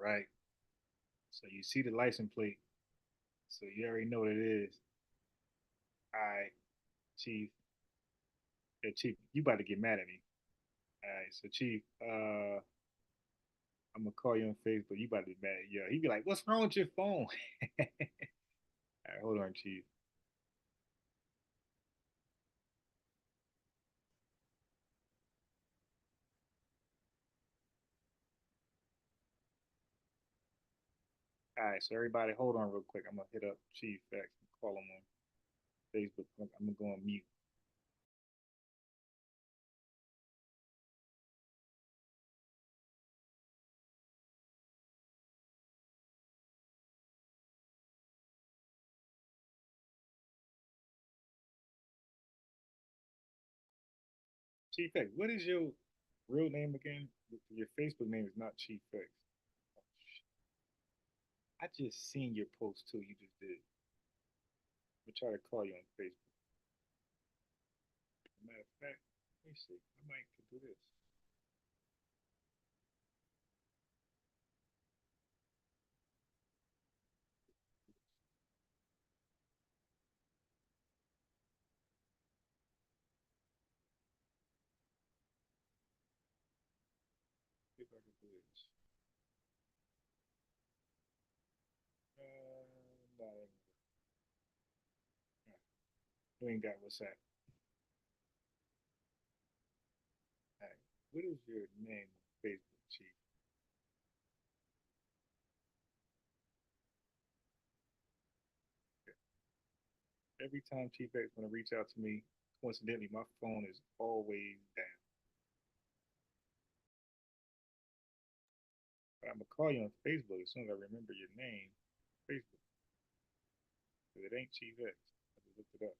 right? So you see the license plate, so you already know what it is. All right, Chief. Yeah, Chief, you about to get mad at me. All right, so Chief, I'm gonna call you on Facebook. You about to be mad? Yeah, he be like, "What's wrong with your phone?" All right, hold on, Chief. All right, so everybody, hold on real quick. I'm gonna hit up Chief X and call him on Facebook. I'm gonna go on mute. Chief X, what is your real name again? Your Facebook name is not Chief X. Oh, I just seen your post too. You just did. I'm gonna try to call you on Facebook. Matter of fact, let me see. I might could do this. See if I can do this. No, you ain't got WhatsApp. All right. What is your name on Facebook, Chief? Every time Chief X want to reach out to me, coincidentally, my phone is always down. But I'm gonna call you on Facebook as soon as I remember your name. Facebook, because it ain't Chief X. I just looked it up.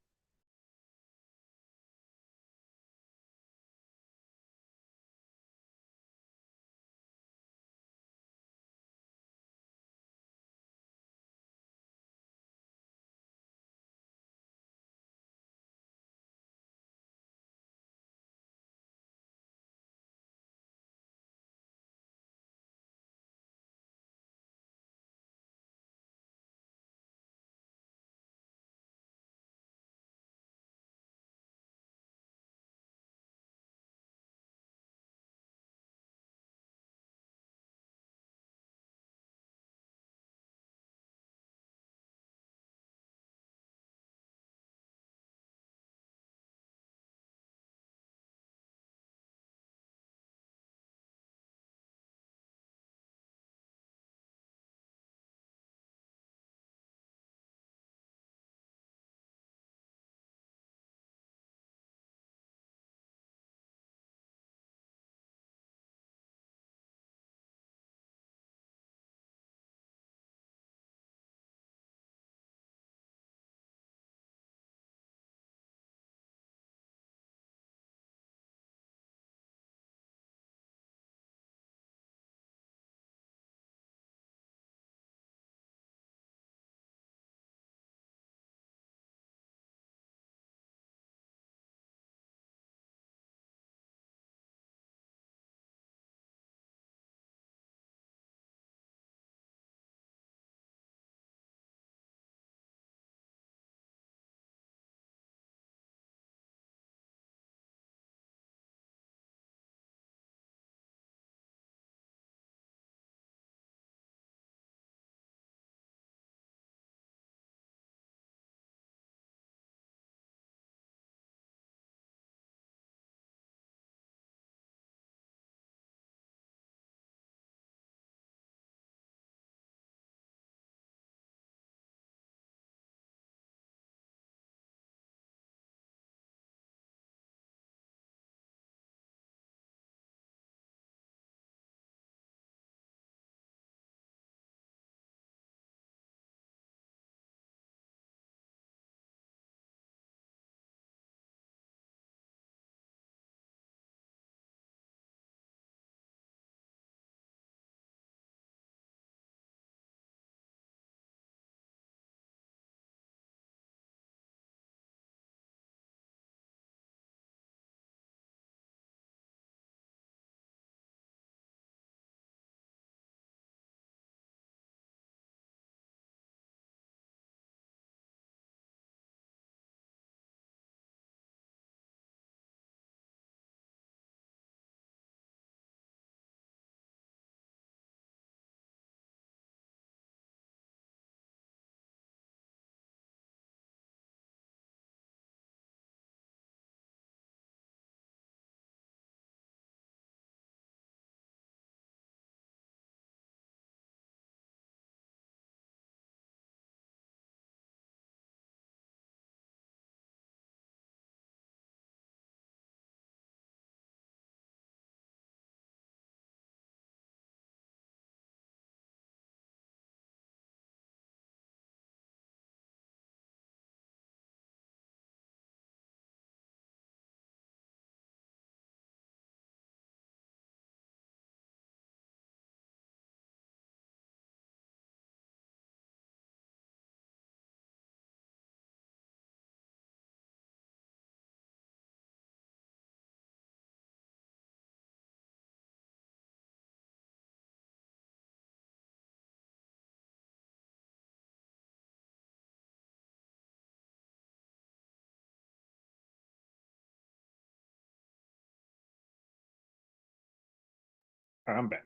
I'm back.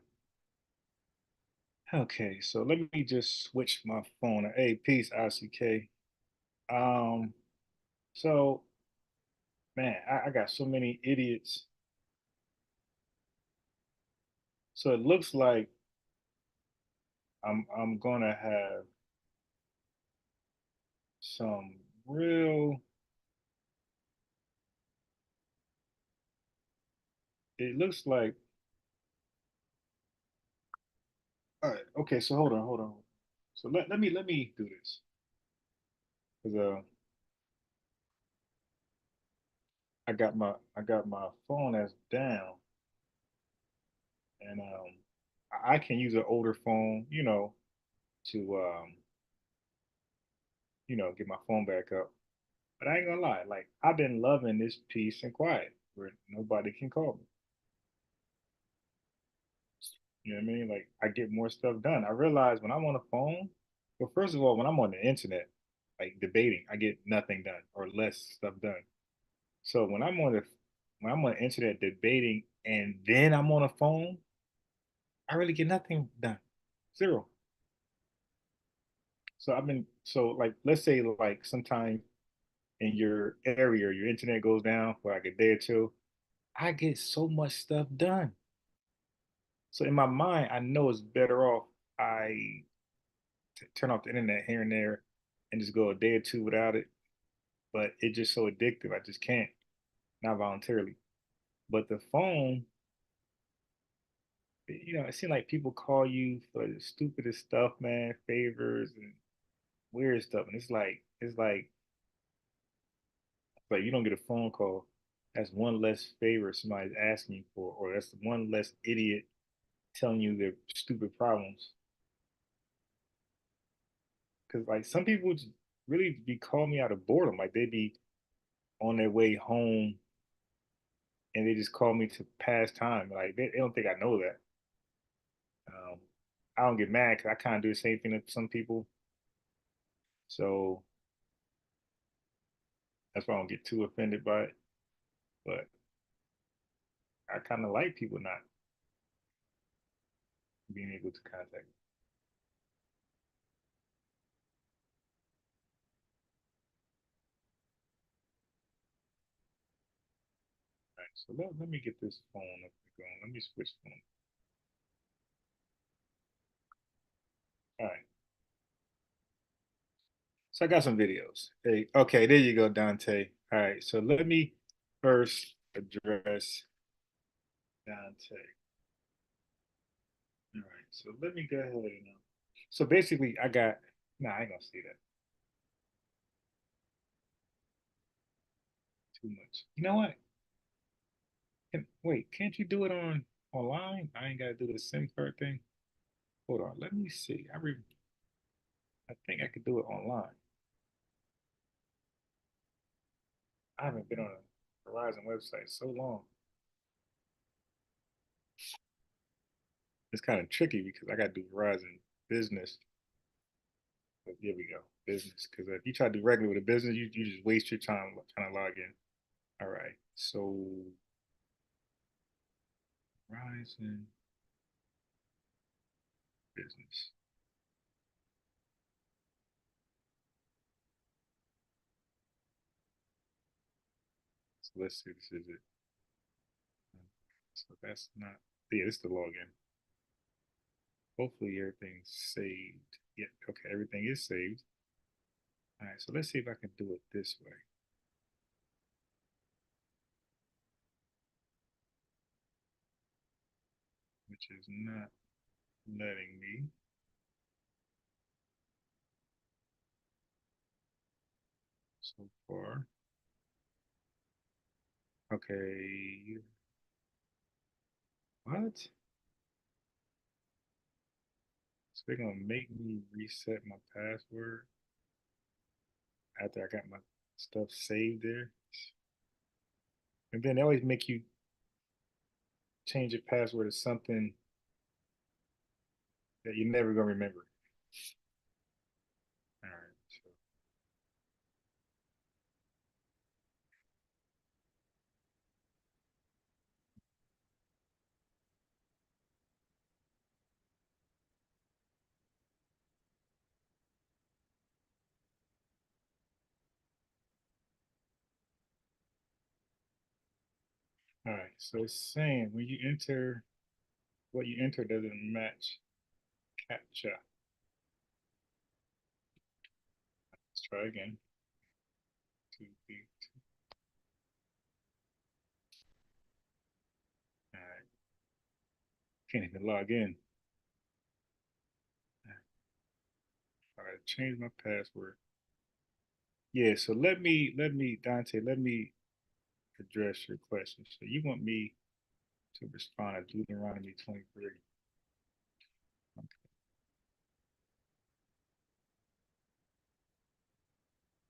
Okay, so let me just switch my phone. Hey, peace, ICK. Um, so man, I got so many idiots. So it looks like I'm gonna have some real. It looks like all right. Okay, so hold on. So let me do this because I got my phone as down and I can use an older phone, to get my phone back up. But I ain't gonna lie, like I've been loving this peace and quiet where nobody can call me. You know what I mean? Like I get more stuff done. I realize when I'm on the phone, well, first of all, when I'm on the internet, like debating, I get nothing done or less stuff done. So when I'm on the internet debating and then I'm on a phone, I really get nothing done. Zero. So like let's say like sometime in your area, your internet goes down for like a day or two, I get so much stuff done. So in my mind, I know it's better off I turn off the internet here and there and just go a day or two without it. But it's just so addictive. I just can't, not voluntarily. But the phone, it seems like people call you for the stupidest stuff, man, favors and weird stuff. And it's like you don't get a phone call. That's one less favor somebody's asking you for, or that's one less idiot telling you their stupid problems. Because like some people really be calling me out of boredom. Like they be on their way home and they just call me to pass time. Like they don't think I know that. Um, I don't get mad because I kind of do the same thing to some people. So that's why I don't get too offended by it. But I kind of like people not being able to contact me. All right, so let me get this phone up and going. Let me switch phone. All right. So I got some videos. Hey, okay, there you go, Dante. All right, so let me first address Dante. All right, so let me go ahead and so basically I got no, I ain't gonna say that too much. You know what? Wait, can't you do it on online? I ain't gotta do the SIM card thing. Hold on, let me see. I think I could do it online. I haven't been on a Verizon website so long. It's kind of tricky because I gotta do Verizon business. But here we go, business. Because if you try to do regular with a business, you just waste your time trying to log in. All right, so Verizon business. So let's see, this is it. So that's not, yeah, this is the login. Hopefully everything's saved. Yeah, okay, everything is saved. All right, so let's see if I can do it this way, which is not letting me so far. Okay, what? So they're gonna make me reset my password after I got my stuff saved there. And then they always make you change your password to something that you're never gonna remember. All right, so All right. So it's saying when you enter what you enter doesn't match CAPTCHA. Let's try again. Two, three, two. All right. Can't even log in. All right. Change my password. Yeah. So let me, Dante, let me address your question. So you want me to respond to Deuteronomy 23. Okay.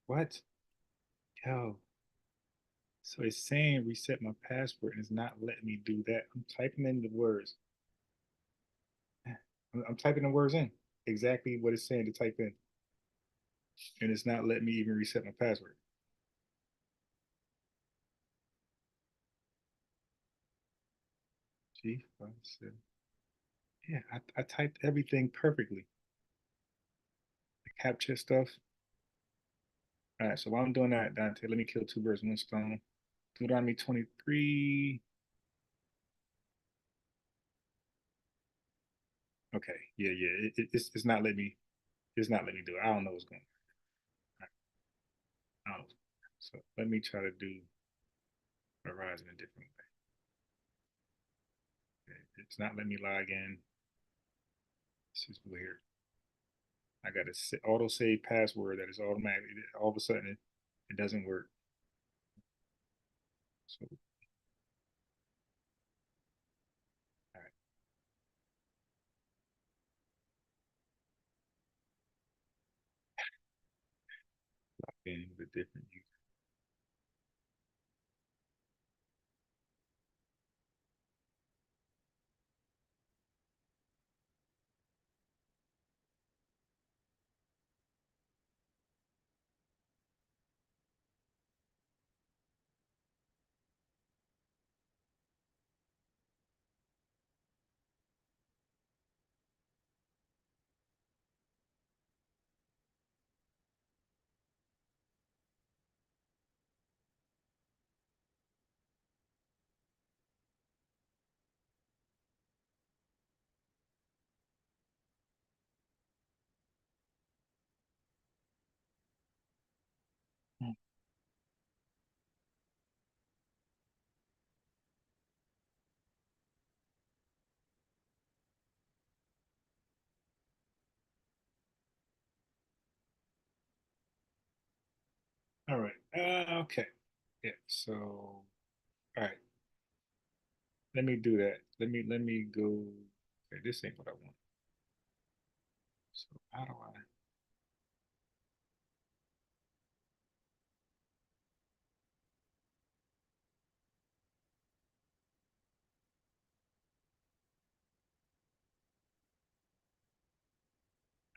What? Yo. So it's saying reset my password and it's not letting me do that. I'm typing in the words. I'm typing the words in exactly what it's saying to type in, and it's not letting me even reset my password. G five seven. Yeah, I typed everything perfectly. The capture stuff. All right, so while I'm doing that, Dante, let me kill two birds with one stone. Deuteronomy 23. Okay, yeah, yeah. It's not letting me. It's not letting me do it. I don't know what's going on. I don't know. So let me try to do Horizon a different way. Okay, it's not letting me log in. It's just weird. I got to auto save password that is automatic. All of a sudden, it doesn't work. So, all right, log in with a different user. All right. Okay. Yeah. So, all right. Let me do that. Let me go. Okay, this ain't what I want. So how do I? All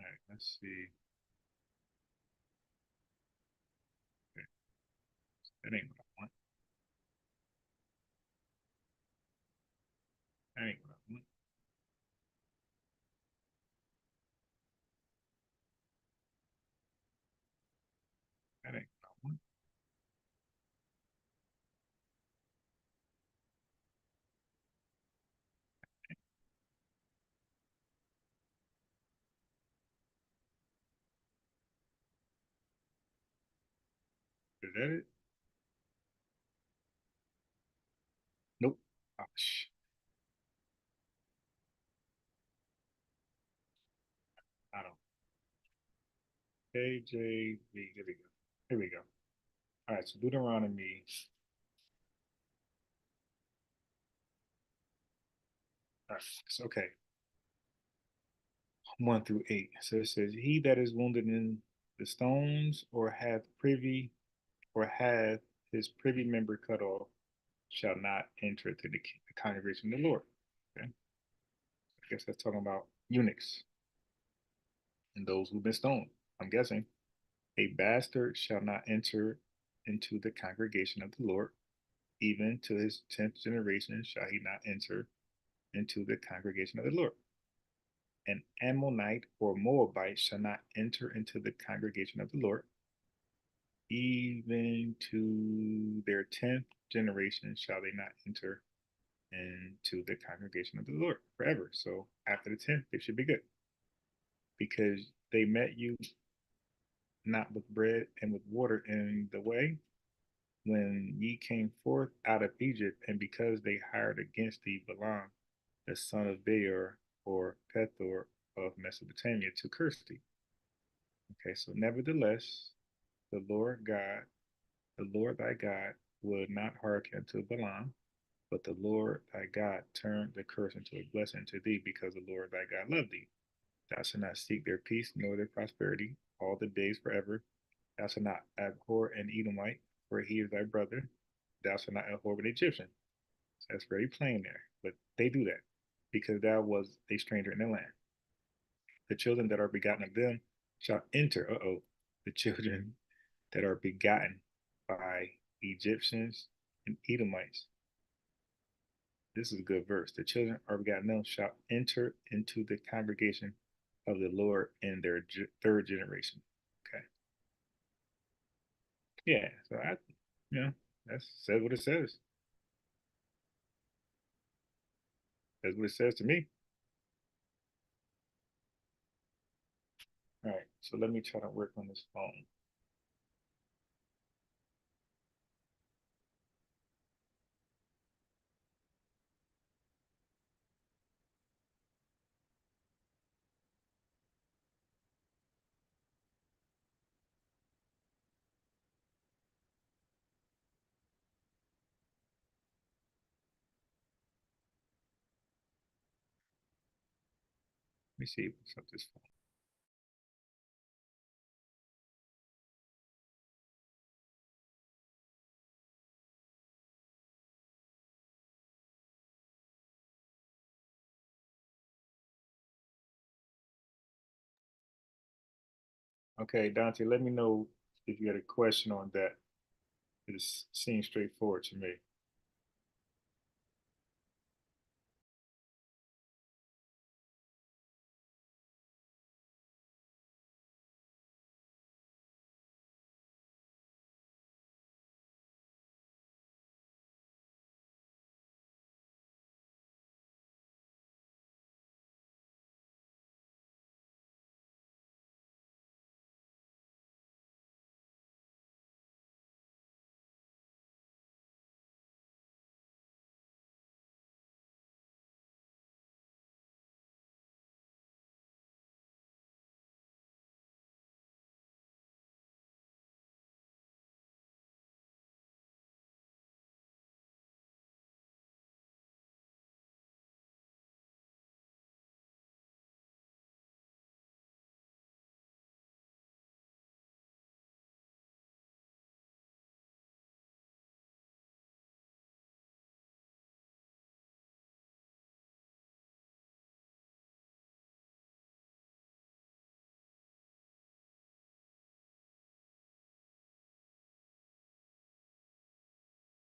right. Let's see. Okay, that ain't what I want. That ain't what I want. That ain't what I want. Is that it? Nope. Oh, I don't. KJV. Here we go. Here we go. All right. So Deuteronomy. All right. So, okay. 1 through 8. So it says, "He that is wounded in the stones, or hath his privy member cut off, shall not enter into the congregation of the Lord." Okay, I guess that's talking about eunuchs and those who've been stoned. I'm guessing a bastard shall not enter into the congregation of the Lord, even to his 10th generation shall he not enter into the congregation of the Lord. An Ammonite or Moabite shall not enter into the congregation of the Lord. even to their 10th generation shall they not enter into the congregation of the Lord forever. So after the 10th, they should be good because they met you not with bread and with water in the way when ye came forth out of Egypt, and because they hired against thee Balaam, the son of Beor or Pethor of Mesopotamia, to curse thee. Okay, so nevertheless, the Lord God, the Lord thy God, would not hearken to Balaam, but the Lord thy God turned the curse into a blessing to thee, because the Lord thy God loved thee. Thou shalt not seek their peace nor their prosperity all the days forever. Thou shalt not abhor an Edomite, for he is thy brother. Thou shalt not abhor an Egyptian. So that's very plain there. But they do that because thou was a stranger in their land. The children that are begotten of them shall enter. The children that are begotten by Egyptians and Edomites. This is a good verse. The children are begotten them shall enter into the congregation of the Lord in their third generation. Okay. Yeah. So you know, that says what it says. That's what it says to me. All right. So let me try to work on this phone. Let me see what's up this phone. Okay, Dante, let me know if you had a question on that. It seems straightforward to me.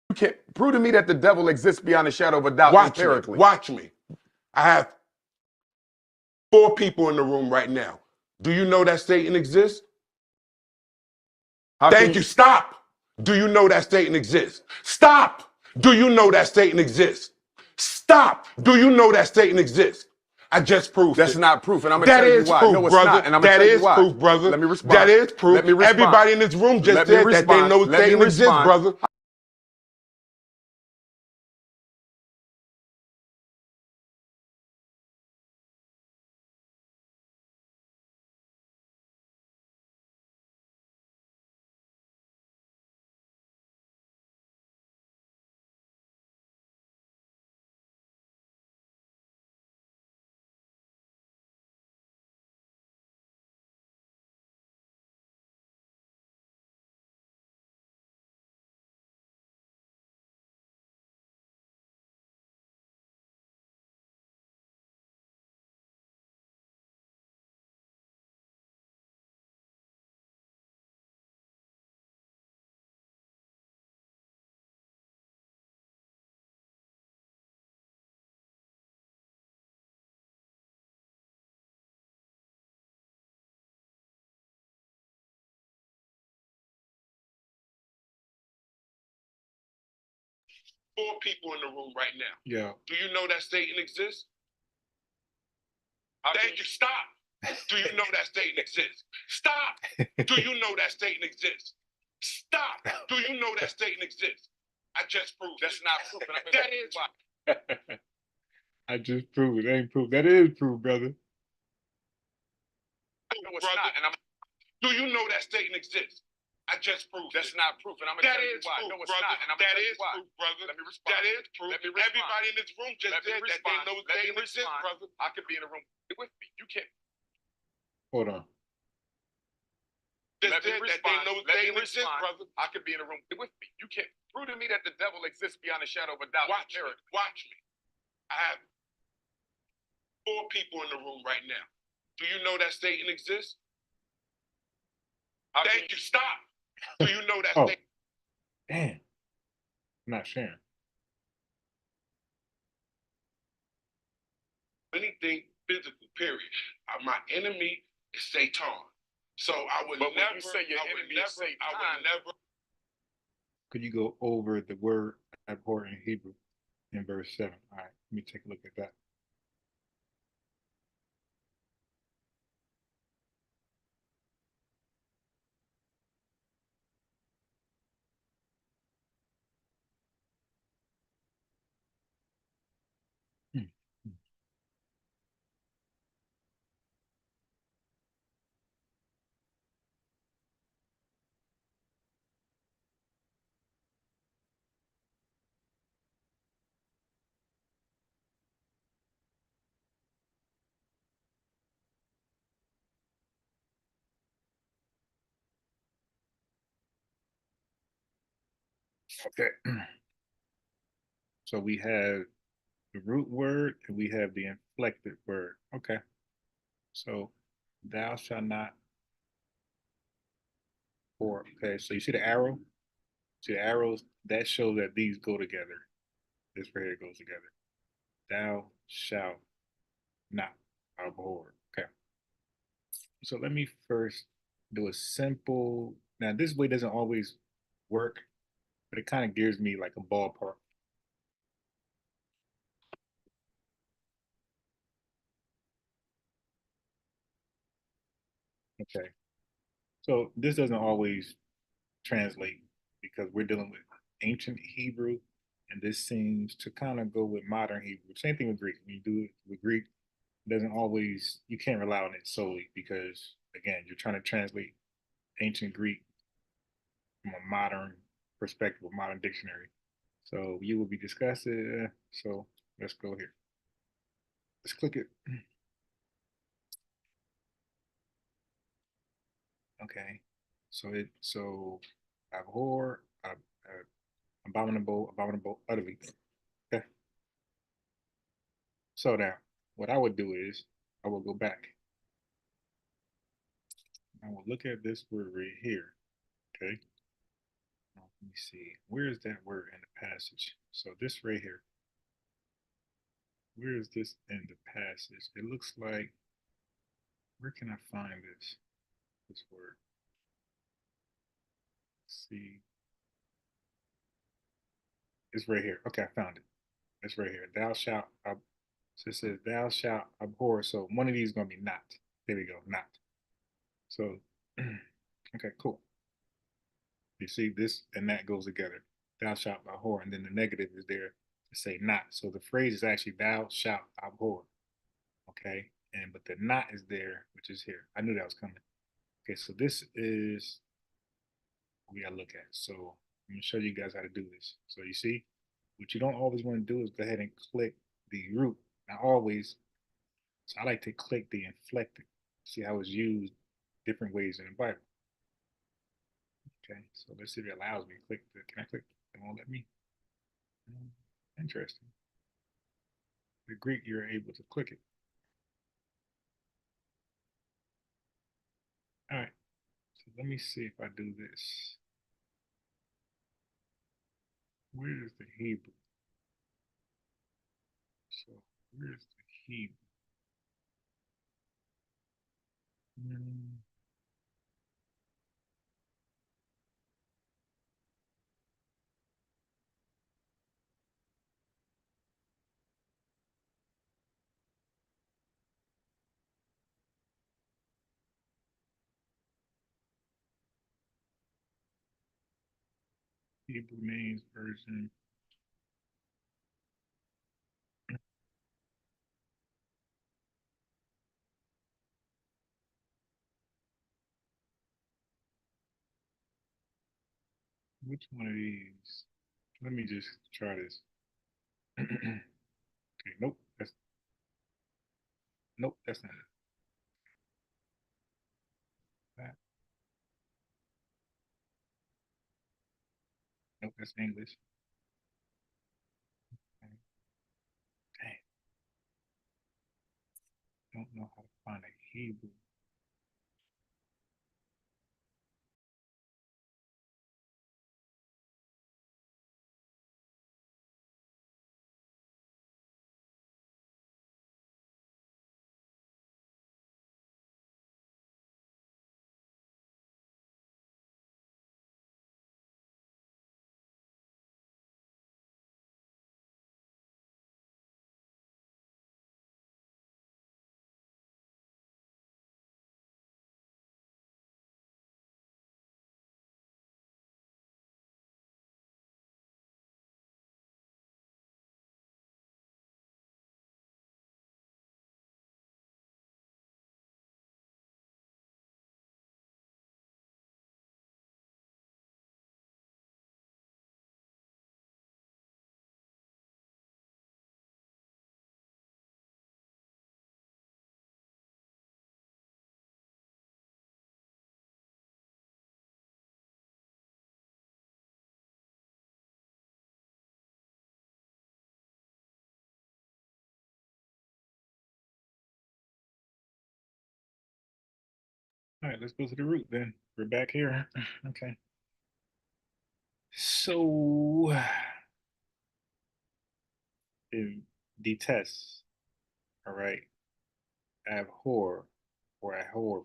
You can't prove to me that the devil exists beyond a shadow of a doubt Watch me. empirically. Watch me. I have 4 people in the room right now. Do you know that Satan exists? How can Thank you? you. Stop. Do you know that Satan exists? Stop. Do you know that Satan exists? Stop. Do you know that Satan exists? I just proved That's it. not proof, and I'm gonna That tell you is why. proof, No, it's brother. not, and I'm gonna That tell you is why. proof, brother. Let me That respond. is proof. Let me respond. Everybody in this room just Let me said that they respond. know Let me Satan exists, respond. brother. 4 people in the room right now. Yeah. Do you know that Satan exists? Thank you. Stop. Do you know that Satan exists? Stop. Do you know that Satan exists? Stop. Do you know that Satan exists? I just proved that's not proof. That is why. I just proved it. Ain't proof. That is proof, brother. No, it's not. And do you know that Satan exists? I just proved that's not proof. And I'm gonna tell you why. No, it's not. And I'm gonna tell you why. Proof, brother. Let me respond. That is proof. Let me respond. Everybody in this room just said that they know Satan exists, brother. I could be in a room with me. You can't. Hold on. Just said that they know Satan exists, brother. I could be in a room with me. You can't prove to me that the devil exists beyond a shadow of a doubt. Watch me. Watch me. I have 4 people in the room right now. Do you know that Satan exists? Thank you. Stop. Do you know that? Oh, damn. I'm not sharing. Anything physical, period. My enemy is Satan. So I would never say your enemy is Satan. I would never. Could you go over the word abhor in Hebrew in verse 7? All right, let me take a look at that. Okay. So we have the root word and we have the inflected word. Okay. So thou shalt not or okay, so you see the arrow? See the arrows? That shows that these go together. This right here goes together. Thou shalt not abhor. Okay. So let me first do a simple. Now this way doesn't always work, but it kind of gives me like a ballpark. Okay. So this doesn't always translate because we're dealing with ancient Hebrew, and this seems to kind of go with modern Hebrew. Same thing with Greek. When you do it with Greek, it doesn't always, you can't rely on it solely because, again, you're trying to translate ancient Greek from a modern perspective, a modern dictionary. So you will be discussing. So let's go here. Let's click it. Okay. So abhor, abominable, utterly. Okay. So now, what I would do is I will go back. I will look at this word right here. Okay. Now, let me see. Where is that word in the passage? So this right here. Where is this in the passage? It looks like. Where can I find this word? Let's see. It's right here. Okay, I found it. It's right here. Thou shalt. So it says, "Thou shalt abhor." So one of these is gonna be not. There we go. Not. So, okay, cool. You see this and that goes together. Thou shalt abhor, and then the negative is there to say not. So the phrase is actually thou shalt abhor. Okay, and but the not is there, which is here. I knew that was coming. Okay, so this is what we gotta look at. So I'm gonna show you guys how to do this. So you see, what you don't always want to do is go ahead and click the root. Not always. So I like to click the inflected. See how it's used different ways in the Bible. Okay, so let's see if it allows me to click the, can I click? It won't let me. Interesting. The Greek, you're able to click it. All right, so let me see if I do this. Where is the Hebrew? So where's the Hebrew? Hmm. Hebrew names version. Which one of these? Let me just try this. Okay, nope, that's not it. That, nope, that's English. Okay. Dang, don't know how to find a Hebrew. All right, let's go to the root then. We're back here. Okay. So, if detest, all right, abhor or abhorred,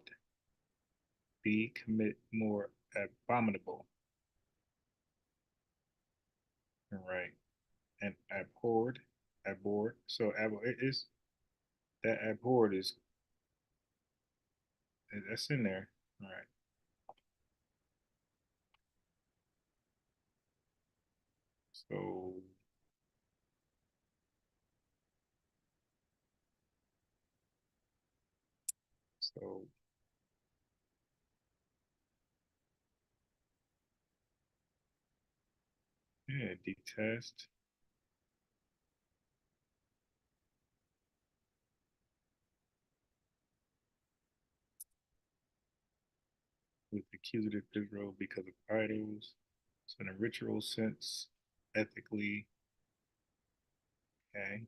be commit more abominable, all right, and abhorred, abhorred. So, it is that abhorred is that's in there, all right. So, so yeah, detest. With accusative Israel because of idols. So in a ritual sense, ethically, okay.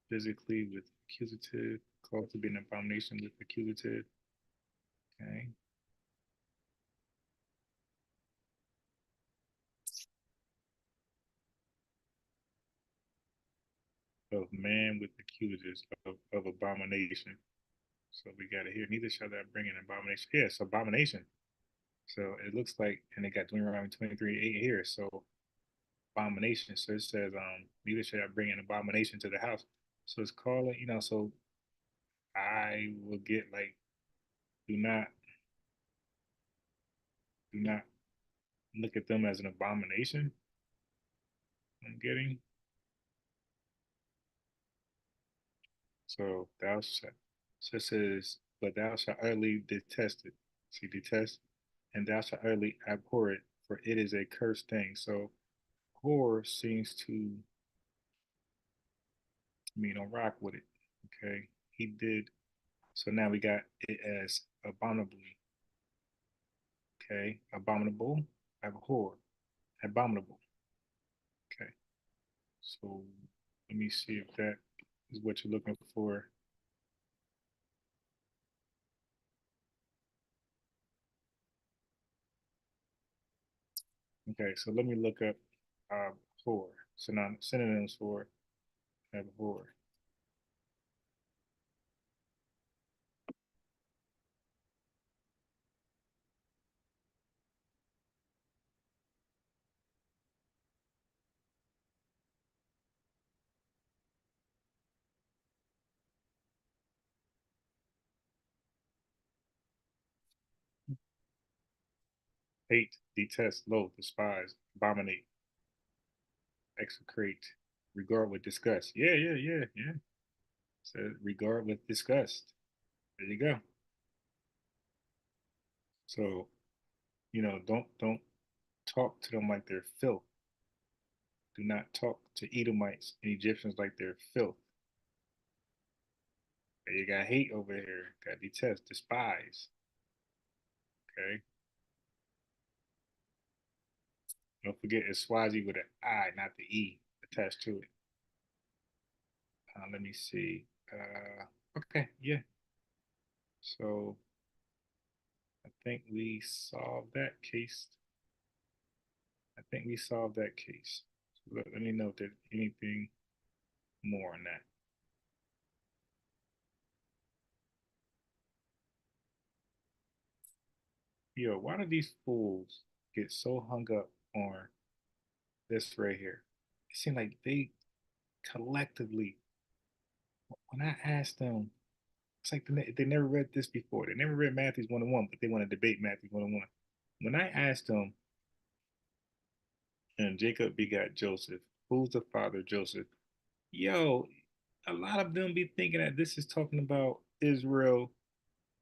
Physically with accusative, called to be an abomination with accusative, okay. Of man with accusers of abomination. So we got it here. Neither shall that bring an abomination. Yes, abomination. So it looks like, and they got Deuteronomy 23:8 here. So abomination. So it says, neither shall I bring an abomination to the house. So it's calling, so I will get like, do not, do not look at them as an abomination. I'm getting. So thou shalt, so it says, but thou shalt utterly detest it. See, detest, and thou shalt utterly abhor it, for it is a cursed thing. So horror seems to mean on rock with it. Okay. He did. So now we got it as abominably. Okay. Abominable, abhor, abominable. Okay. So let me see if that is what you're looking for. Okay, so let me look up abhor. Synonyms for abhor. hate, detest, loathe, despise, abominate, execrate, regard with disgust. Yeah. So regard with disgust. There you go. So, don't talk to them like they're filth. Do not talk to Edomites and Egyptians like they're filth. You got hate over here. Got detest, despise. Okay. Don't forget it's Swazi with an I, not the E attached to it. Let me see. Okay, yeah. So I think we solved that case. So let me know if there's anything more on that. Yo, why do these fools get so hung up on this right here? It seems like they collectively, when I asked them, it's like they never read this before. They never read Matthew's 1-1, but they want to debate Matthew's 1-1. When I asked them, and Jacob begot Joseph, who's the father of Joseph? Yo, a lot of them be thinking that this is talking about Israel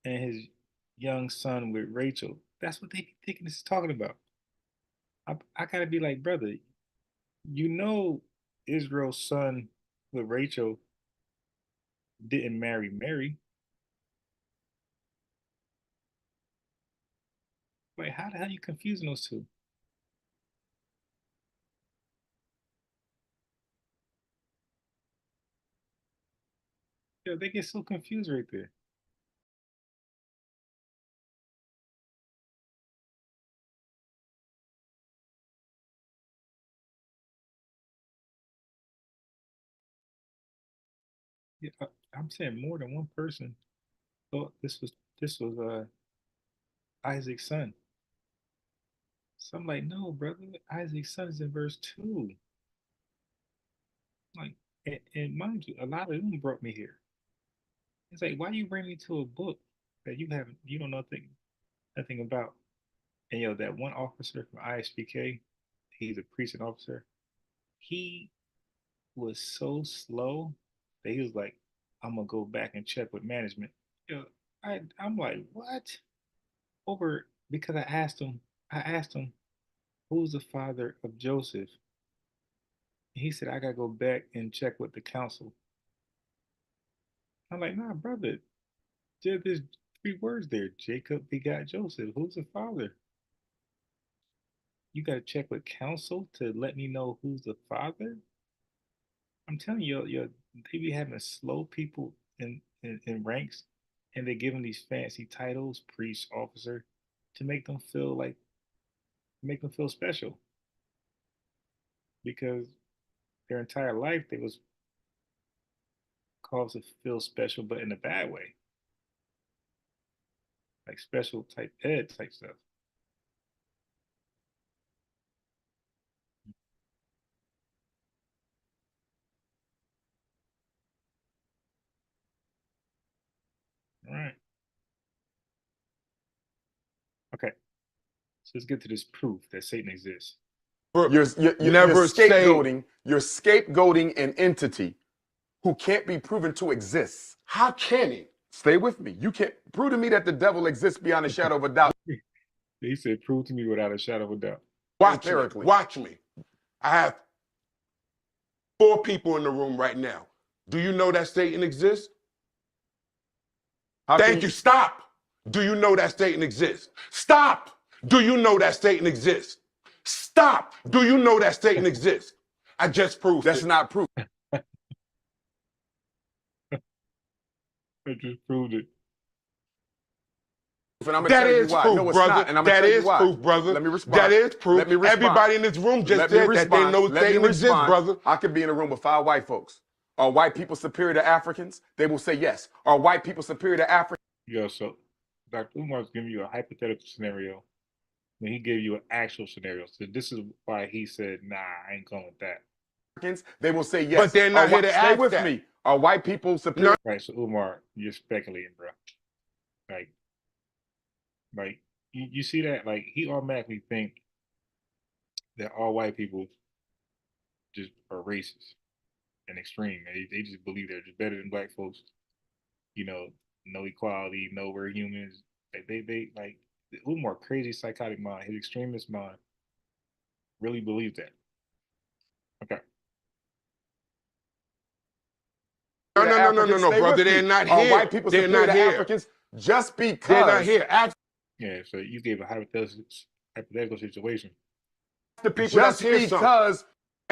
and his young son with Rachel. That's what they be thinking this is talking about. I gotta be like, brother, you know Israel's son with Rachel didn't marry Mary. Wait, how the hell are you confusing those two? Yo, they get so confused right there. Yeah, I'm saying more than one person thought this was Isaac's son. So I'm like, no, brother, Isaac's son is in verse 2. Like, and mind you, a lot of them brought me here. It's like, why you bring me to a book that you don't know nothing about? And that one officer from ISPK, he's a precinct officer. He was so slow that he was like, I'm gonna go back and check with management. I'm like, what? Over because I asked him, who's the father of Joseph? He said, I gotta go back and check with the council. I'm like, nah, brother, there's 3 words there. Jacob begot Joseph. Who's the father? You gotta check with council to let me know who's the father. I'm telling you, they be having slow people in ranks, and they give them these fancy titles, priest, officer, to make them feel special because their entire life they was caused to feel special, but in a bad way, like special type ed type stuff. All right. Okay. So let's get to this proof that Satan exists. You're Never say- scapegoating an entity who can't be proven to exist. How can he? Stay with me. You can't prove to me that the devil exists beyond a shadow of a doubt. He said, prove to me without a shadow of a doubt. Watch me. I have 4 people in the room right now. Do you know that Satan exists? Thank you. Stop. Do you know that Satan exists? Stop. Do you know that Satan exists? Stop. Do you know that Satan exists? I just proved That's it. not proof. I just proved it. And I'm gonna That tell you is why. proof, No, it's brother. not. And I'm gonna That tell you is why. proof, brother. Let me respond. That is proof. Let me respond. Everybody in this room just said that they know Satan exists, brother. I could be in a room with 5 white folks. Are white people superior to Africans? They will say yes. Are white people superior to Africans? Yo, so Dr. Umar's giving you a hypothetical scenario when he gave you an actual scenario. So this is why he said, nah, I ain't going with that. They will say yes. But they're not here to stay ask with that. me. Are white people superior? Right, so Umar, you're speculating, bro. Like, you see that? Like he automatically think that all white people just are racist and extreme. And they just believe they're just better than black folks. You know, no equality, no we're humans. They like a little more crazy psychotic mind. His extremist mind really believes that. Okay. No, brother. They're not here. White people they're not here. Africans just because they're not here. Yeah, so you gave a hypothetical situation. The people just that's because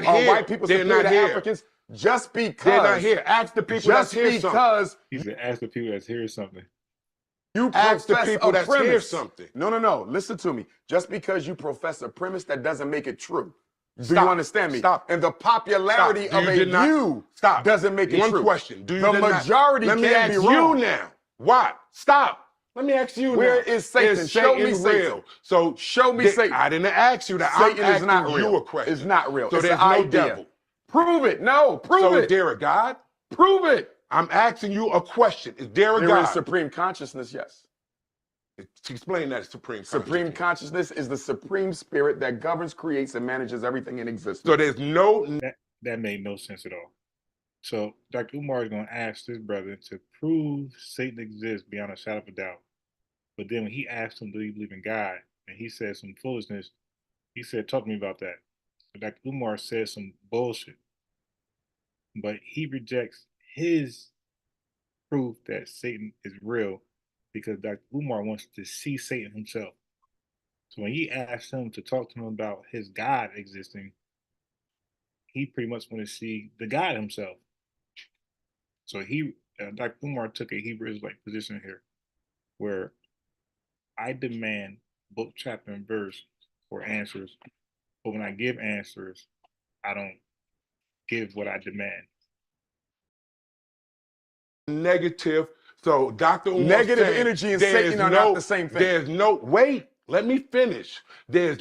white people superior to Africans, just because they're not here. Ask the people that's here something. He said, ask the people that's here something. You ask the profess people a that's premise. here something. No. Listen to me. Just because you profess a premise, that doesn't make it true. Do Stop. you understand me? Stop. And the popularity Stop. of a view doesn't make it One true. question. Do you the majority Let me can ask be wrong. you now. What? Stop. Let me ask you Where now. is Satan? Show me Satan. Real. So show me Satan. I didn't ask you that. Satan I'm is not asking real. you a question. It's not real. So it's there's an no idea. devil. Prove it. No. Prove so it. Is there a God? Prove it. I'm asking you a question. Is there a God? There is supreme consciousness, yes. Explain that supreme consciousness. Supreme consciousness is the supreme spirit that governs, creates, and manages everything in existence. So there's no... That made no sense at all. So Dr. Umar is going to ask this brother to prove Satan exists beyond a shadow of a doubt. But then when he asked him, do you believe in God? And he said some foolishness, he said, talk to me about that. So Dr. Umar said some bullshit. But he rejects his proof that Satan is real because Dr. Umar wants to see Satan himself. So when he asked him to talk to him about his God existing, he pretty much want to see the God himself. So Dr. Umar took a Hebrew Israelite position here, where I demand book, chapter, and verse for answers, but when I give answers, I don't give what I demand. Negative. So Dr. Umar negative saying, energy and Satan are not the same thing. There's no... Wait. Let me finish. There's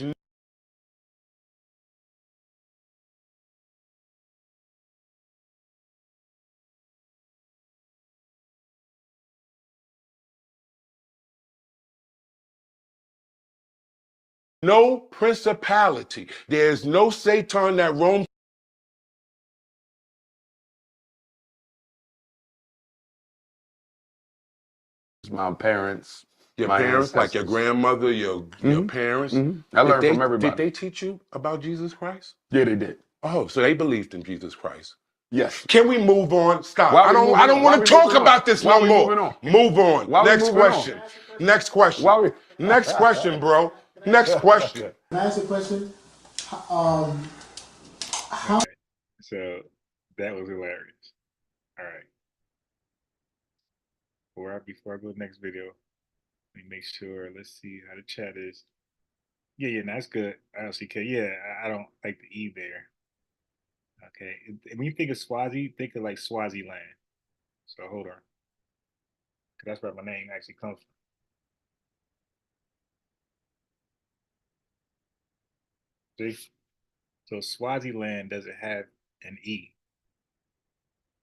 no principality. There's no Satan that roams. My parents. Your my parents, ancestors. like your grandmother, your parents. I learned from everybody. Did they teach you about Jesus Christ? Yeah, they did. Oh, so they believed in Jesus Christ. Yes. Can we move on? Stop. I don't want to talk about this no more. Move on. Next question. Next question. Next question, bro. Next question. Can I ask a question? So that was hilarious. All right. Before I go to the next video, let me make sure. Let's see how the chat is. Yeah, that's good. LCK. Yeah, I don't like the E there. Okay. When you think of Swazi, think of like Swaziland. So hold on. That's where my name actually comes from. See? So Swaziland doesn't have an E.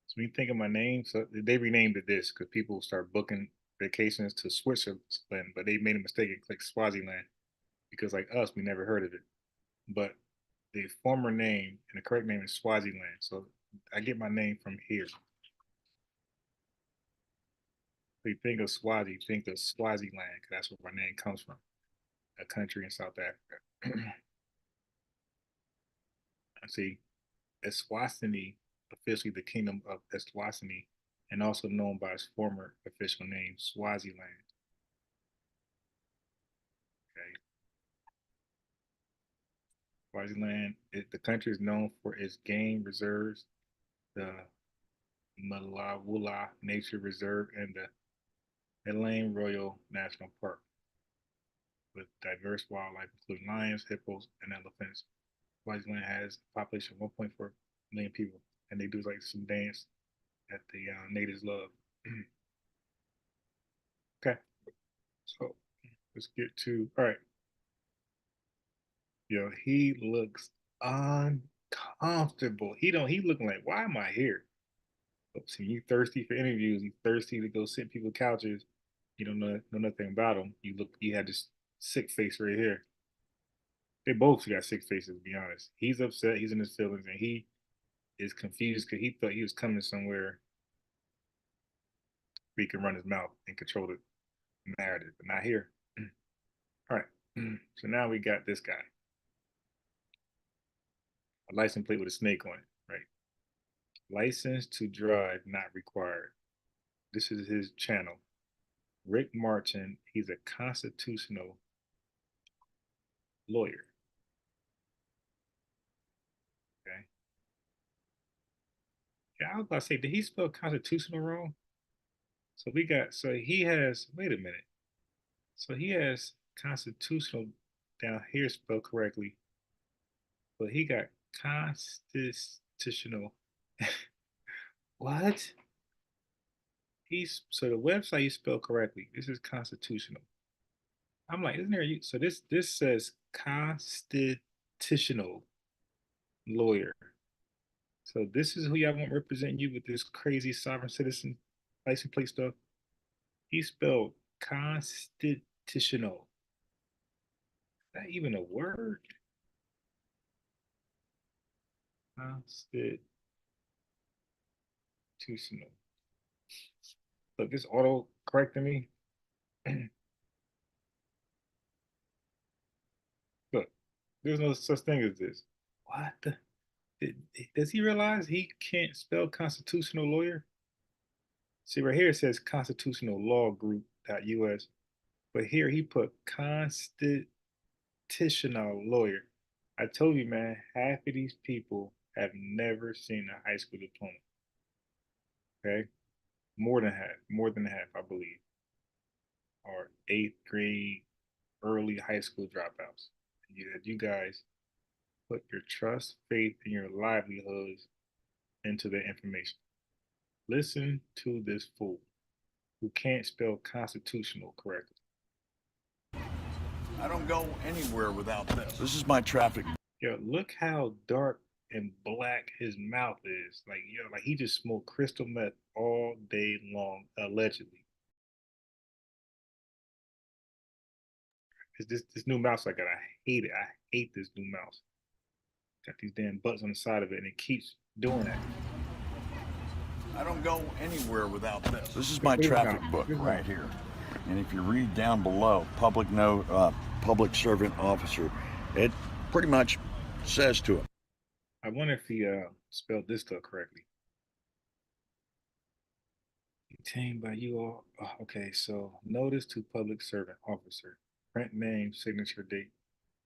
So when you think of my name, so they renamed it this because people start booking vacations to Switzerland, but they made a mistake and clicked Swaziland because like us, we never heard of it. But the former name and the correct name is Swaziland. So I get my name from here. So you think of Swazi, think of Swaziland, because that's where my name comes from, a country in South Africa. See, Eswatini, officially the Kingdom of Eswatini, and also known by its former official name, Swaziland. Okay. Swaziland, the country is known for its game reserves, the Malawula Nature Reserve, and the Elaine Royal National Park, with diverse wildlife including lions, hippos, and elephants. Swaziland has a population of 1.4 million people, and they do like some dance that the natives love. Okay, so let's get to, all right. Yo, he looks uncomfortable. He looking like, why am I here? See, you thirsty for interviews, you thirsty to go sit in people's couches. You don't know nothing about them. You had to sick face right here. They both got sick faces, to be honest. He's upset. He's in his feelings, and he is confused because he thought he was coming somewhere where he can run his mouth and control the narrative, but not here. All right. So now we got this guy. A license plate with a snake on it, right? License to drive not required. This is his channel. Rick Martin, he's a constitutional lawyer. Okay. Yeah, I was about to say, did he spell constitutional wrong? So he has, wait a minute. So he has constitutional down here spelled correctly, but he got constitutional. What? So the website you spelled correctly. This is constitutional. I'm like, isn't there? So this says constitutional lawyer. So this is who y'all want representing you with this crazy sovereign citizen license plate stuff. He spelled constitutional. Is that even a word? Constitutional. Look, this auto correcting me. Look, there's no such thing as this. What the? Does he realize he can't spell constitutional lawyer? See, right here it says constitutional law group.us, but here he put constitutional lawyer. I told you, man, half of these people have never seen a high school diploma. Okay? More than half, I believe, are eighth grade, early high school dropouts. You guys put your trust, faith, and your livelihoods into the information. Listen to this fool who can't spell constitutional correctly. I don't go anywhere without this. This is my traffic. Yo, look how dark and black his mouth is. Like, yo, like he just smoked crystal meth all day long, allegedly. It's this new mouse I got. I hate it. I hate this new mouse. Got these damn buttons on the side of it, and it keeps doing that. I don't go anywhere without this. This is my traffic book right here. And if you read down below, public servant officer, it pretty much says to him. I wonder if he spelled this stuff correctly. Detained by you all. Oh, okay, so notice to public servant officer. Print name, signature date.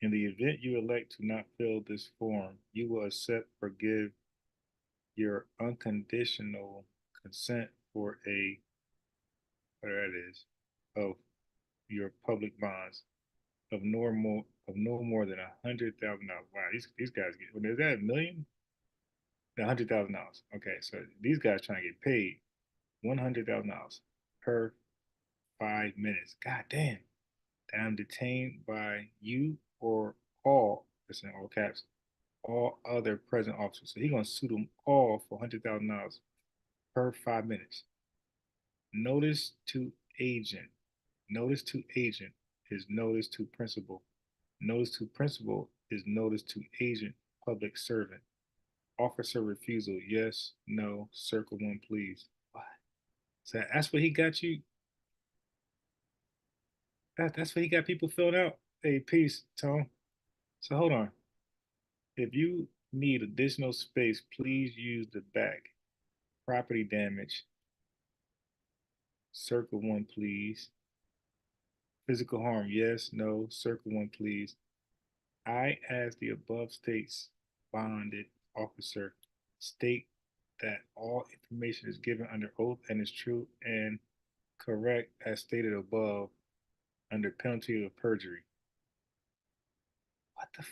In the event you elect to not fill this form, you will accept or give your unconditional consent for whatever that is, of your public bonds of no more than $100,000. Wow, these guys is that a million? $100,000. Okay, so these guys trying to get paid $100,000 per 5 minutes. God damn. That I'm detained by you or all, that's in all caps, all other present officers. So he's gonna sue them all for $100,000 per 5 minutes. Notice to agent. Notice to agent is notice to principal. Notice to principal is notice to agent, public servant. Officer refusal, yes, no, circle one, please. What? So that's what he got you. That's what he got people filled out. Hey, peace, Tom. So hold on. If you need additional space, please use the back. Property damage. Circle one, please. Physical harm, yes, no, circle one, please. I, as the above states, bonded officer, state that all information is given under oath and is true and correct as stated above under penalty of perjury. What the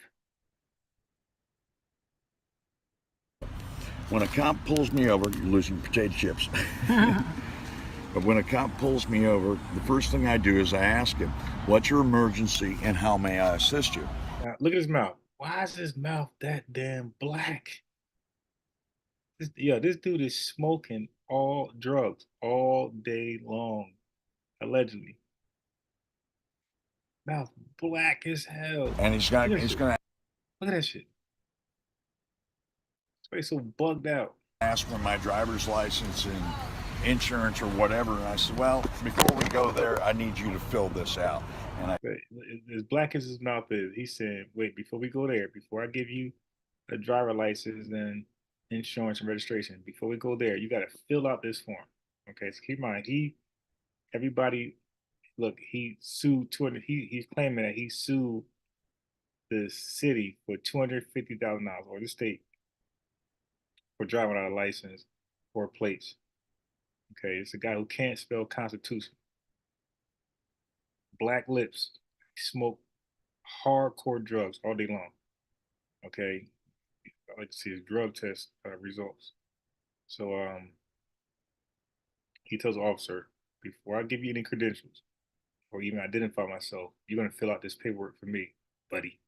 When a cop pulls me over, you're losing potato chips. But when a cop pulls me over, the first thing I do is I ask him, what's your emergency and how may I assist you? Now, look at his mouth. Why is his mouth that damn black? This dude is smoking all drugs all day long, allegedly. Mouth black as hell. And he's Look at gonna Look at that shit. His face so bugged out. ask for my driver's license and insurance or whatever. And I said, well, before we go there, I need you to fill this out. And I, As black as his mouth is, he said, wait, before we go there, before I give you a driver license and insurance and registration, before we go there, you got to fill out this form. Okay, so keep in mind, he sued 200, he's claiming that he sued the city for $250,000 or the state for driving without a license or plates. Okay, it's a guy who can't spell Constitution. Black lips, smoke hardcore drugs all day long. Okay, I like to see his drug test results. So he tells the officer, before I give you any credentials or even identify myself, you're gonna fill out this paperwork for me, buddy.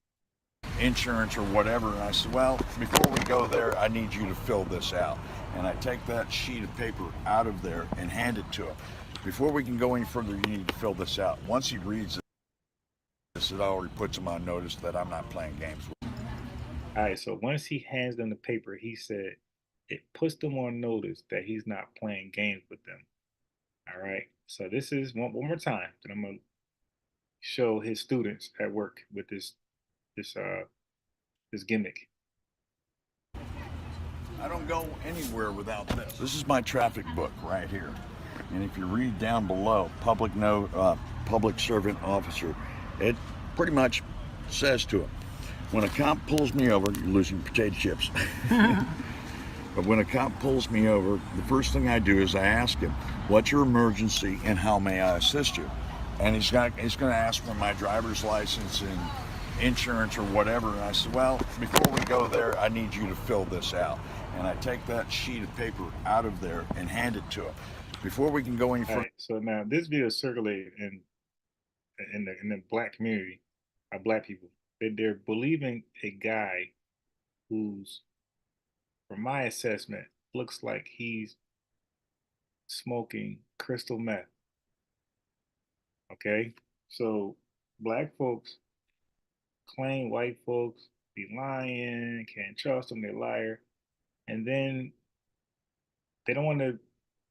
insurance or whatever. And I said, well, before we go there, I need you to fill this out. And I take that sheet of paper out of there and hand it to him. Before we can go any further, you need to fill this out. Once he reads this, it already puts him on notice that I'm not playing games with him. All right, so once he hands them the paper, he said it puts them on notice that he's not playing games with them. All right, so this is one more time that I'm gonna show his students at work with this gimmick. I don't go anywhere without this. This is my traffic book right here. And if you read down below, public servant officer, it pretty much says to him, when a cop pulls me over, you're losing potato chips. But when a cop pulls me over, the first thing I do is I ask him, what's your emergency and how may I assist you? And he's going to ask for my driver's license and insurance or whatever. And I said, well, before we go there, I need you to fill this out. And I take that sheet of paper out of there and hand it to him. Before we can go any further. Right, so now this video circulated in the black community, black people. They're believing a guy who's, from my assessment, looks like he's smoking crystal meth. Okay, so black folks claim white folks be lying, can't trust them, they're liar, and then they don't want to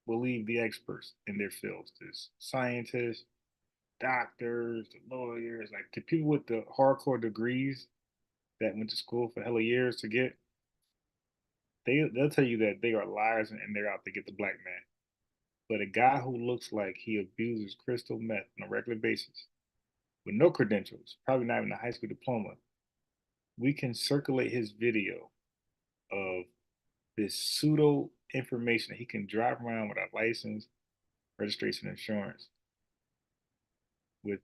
believe the experts in their fields. There's scientists, doctors, the lawyers, like the people with the hardcore degrees that went to school for hella years to get. They'll tell you that they are liars and they're out to get the black man. But a guy who looks like he abuses crystal meth on a regular basis, with no credentials, probably not even a high school diploma, we can circulate his video of this pseudo information that he can drive around without license, registration, insurance, with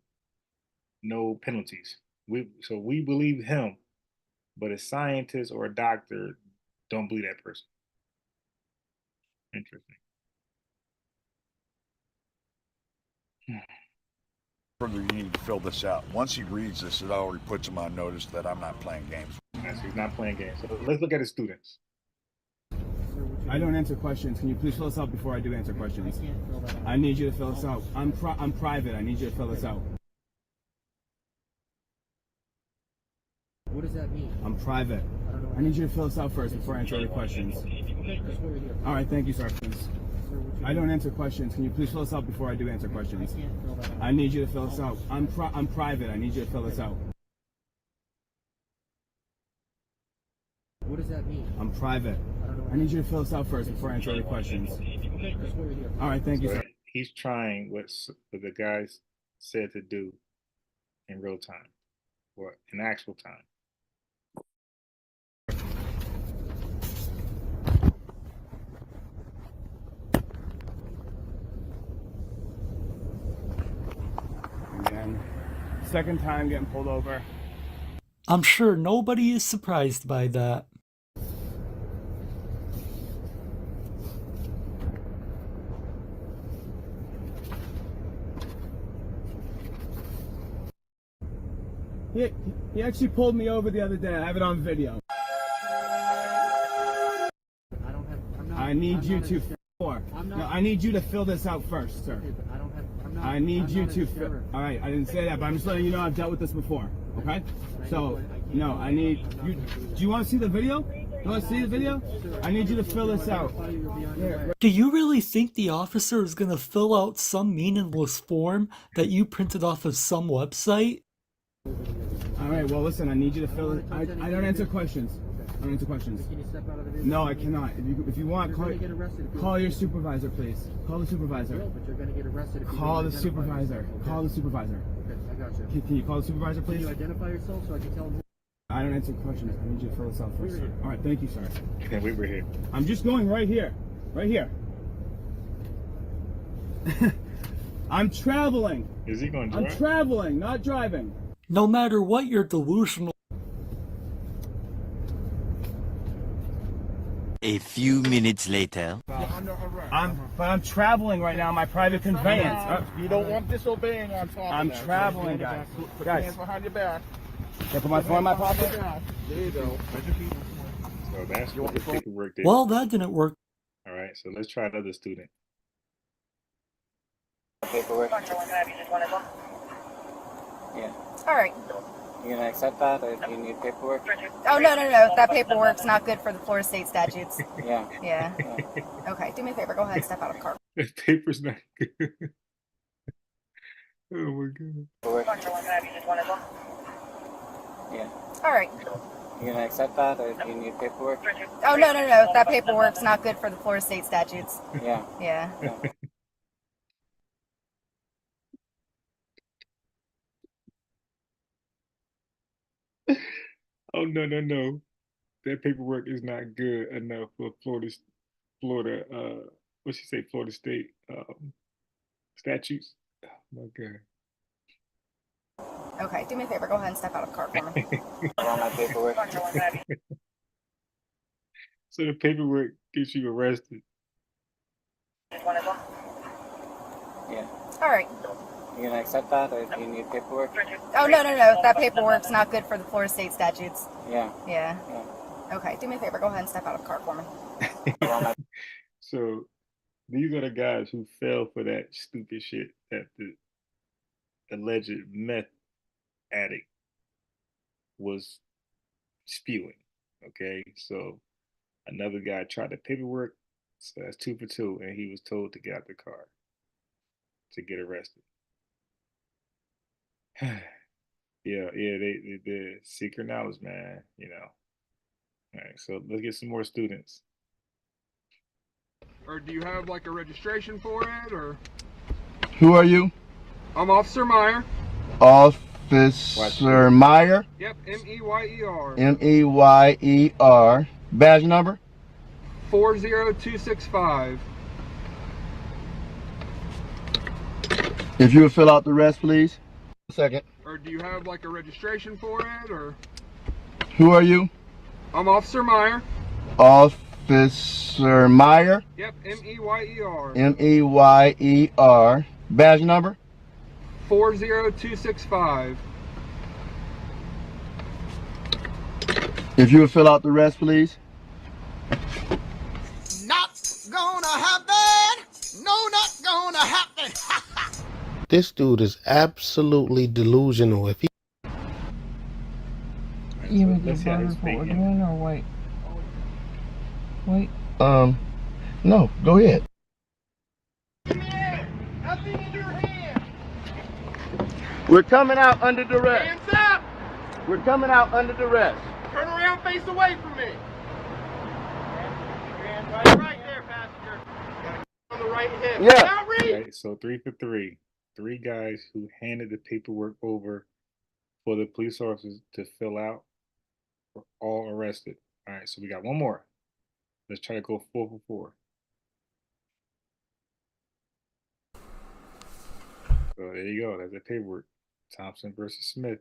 no penalties. So we believe him, but a scientist or a doctor don't believe that person. Interesting. Further, you need to fill this out. Once he reads this, it already puts him on notice that I'm not playing games. So he's not playing games. So let's look at his students. I don't answer questions. Can you please fill this out before I do answer questions? I need you to fill this out. I'm private. I need you to fill this out. What does that mean? I'm private. I need you to fill this out first before I answer any questions. Okay, that's what we're here for. All right, thank you, sir. Please. I don't answer questions. Can you please fill this out before I do answer questions? I need you to fill this out. I'm private. I need you to fill this out. What does that mean? I'm private. I need you to fill this out first before I answer any questions. Okay, that's what we're here for. All right, thank you, So sir. he's trying what the guys said to do in real time, or in actual time. Again, second time getting pulled over. I'm sure nobody is surprised by that. He actually pulled me over the other day. I have it on video. I need you to. No, I need you to fill this out first, sir. Okay, but I'm I need you to. Sure. All right, I didn't say that, but I'm just letting you know I've dealt with this before. Okay? So, no, I need you. Do you want to see the video? You want to see the video? I need you to fill this out. Do you really think the officer is gonna fill out some meaningless form that you printed off of some website? All right, well, listen, I need you to fill it. I don't answer questions. I don't answer questions. Can you step out of the video? No, I cannot. If you want, You're gonna get arrested. call your supervisor, please. Call the supervisor. No, but you're gonna get arrested. If you Call don't the identify supervisor. yourself, okay? Call the supervisor. Okay, I got you. Can you call the supervisor, Can please? you identify yourself so I can tell them? I don't answer questions. I need you to fill this out first. All right, thank you, sir. Yeah, we were here. I'm just going right here. Right here. I'm traveling. Is he going to drive? I'm traveling, not driving. No matter what your delusional A few minutes later. I'm traveling right now in my private conveyance. You don't want disobeying on top I'm of that. traveling, guys. Put your Guys, hands behind your back. can I put my phone in my pocket? There you go. So that's what the paperwork did. Well, that didn't work. All right, so let's try another student. Paperwork. Yeah. All right. You gonna accept that, or do you need paperwork? Oh, no. That paperwork's not good for the Florida State statutes. Yeah. Yeah. Okay, do me a favor. Go ahead and step out of the car. The paper's not good. Oh my god. Paperwork. Yeah. All right. You gonna accept that, or do you need paperwork? Oh, no. That paperwork's not good for the Florida State statutes. Yeah. Yeah. Oh no. That paperwork is not good enough for Florida, what she say, Florida State statutes. Oh my god. Okay, do me a favor. Go ahead and step out of the car for me. I want my paperwork. So the paperwork gets you arrested. Yeah. All right. You gonna accept that, or do you need paperwork? Oh, no. That paperwork's not good for the Florida State statutes. Yeah. Yeah. Okay, do me a favor. Go ahead and step out of the car for me. So these are the guys who fell for that stupid shit that the alleged meth addict was spewing. Okay, so another guy tried the paperwork, so that's 2 for 2, and he was told to get out the car to get arrested. Yeah, they secret knowledge, man. You know. All right, so let's get some more students. Or do you have like a registration for it, or? Who are you? I'm Officer Meyer. Officer Meyer. Yep, M-E-Y-E-R. M-E-Y-E-R. Badge number? 40265. If you would fill out the rest, please. Second. Or do you have like a registration for it, or? Who are you? I'm Officer Meyer. Officer Meyer. Yep, M-E-Y-E-R. M-E-Y-E-R. Badge number? 40265. If you would fill out the rest, please. Not gonna happen! No, not gonna happen! This dude is absolutely delusional. If he You would get voted for again or wait? Wait. No, go ahead. Nothing in your hand! We're coming out under duress. Hands up! We're coming out under duress. Turn around, face away from me! Right there, passenger. On the right hip. Yeah. Now reach! Right, so 3 for 3. 3 guys who handed the paperwork over for the police officers to fill out were all arrested. All right, so we got one more. Let's try to go 4 for 4. So there you go. That's the paperwork. Thompson versus Smith,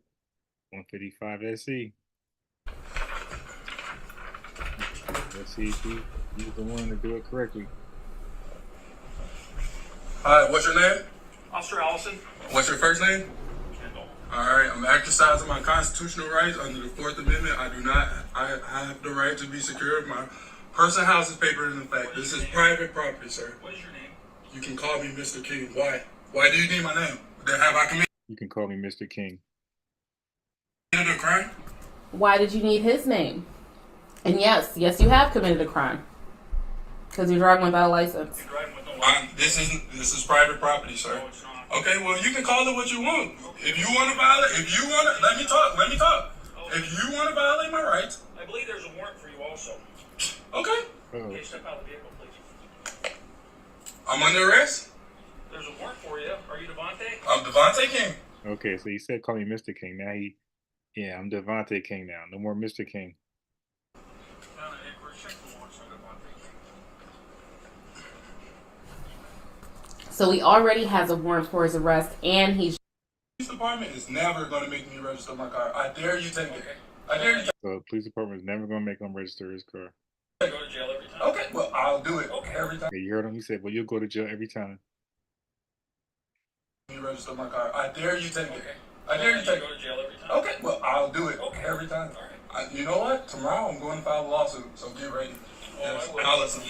155 SC. Let's see if he's the one to do it correctly. Hi, what's your name? Officer Allison. What's your first name? Kendall. All right, I'm exercising my constitutional rights under the 4th Amendment. I have the right to be secure. My person, house, and paper is in effect. This is private property, sir. What is your name? You can call me Mr. King. Why? Why do you need my name? Have I committed You can call me Mr. King. a crime? Why did you need his name? And yes, you have committed a crime. Because you're driving without a license. This is private property, sir. Okay, well, you can call it what you want. If you want to violate, let me talk. If you want to violate my rights. I believe there's a warrant for you also. Okay. Okay, step out of the vehicle, please. I'm under arrest. There's a warrant for you. Are you Devontae? I'm Devontae King. Okay, so he said call me Mr. King. Now yeah, I'm Devontae King now. No more Mr. King. So he already has a warrant for his arrest, and he's... Police department is never going to make me register my car. I dare you take it. I dare you. So the police department is never going to make him register his car. Go to jail every time. Okay, well, I'll do it every time. Okay, you heard him? He said, well, you'll go to jail every time. Me register my car. I dare you take it. I dare you take it. Go to jail every time. Okay, well, I'll do it every time. You know what? Tomorrow I'm going to file a lawsuit, so get ready. Yes, I'll listen.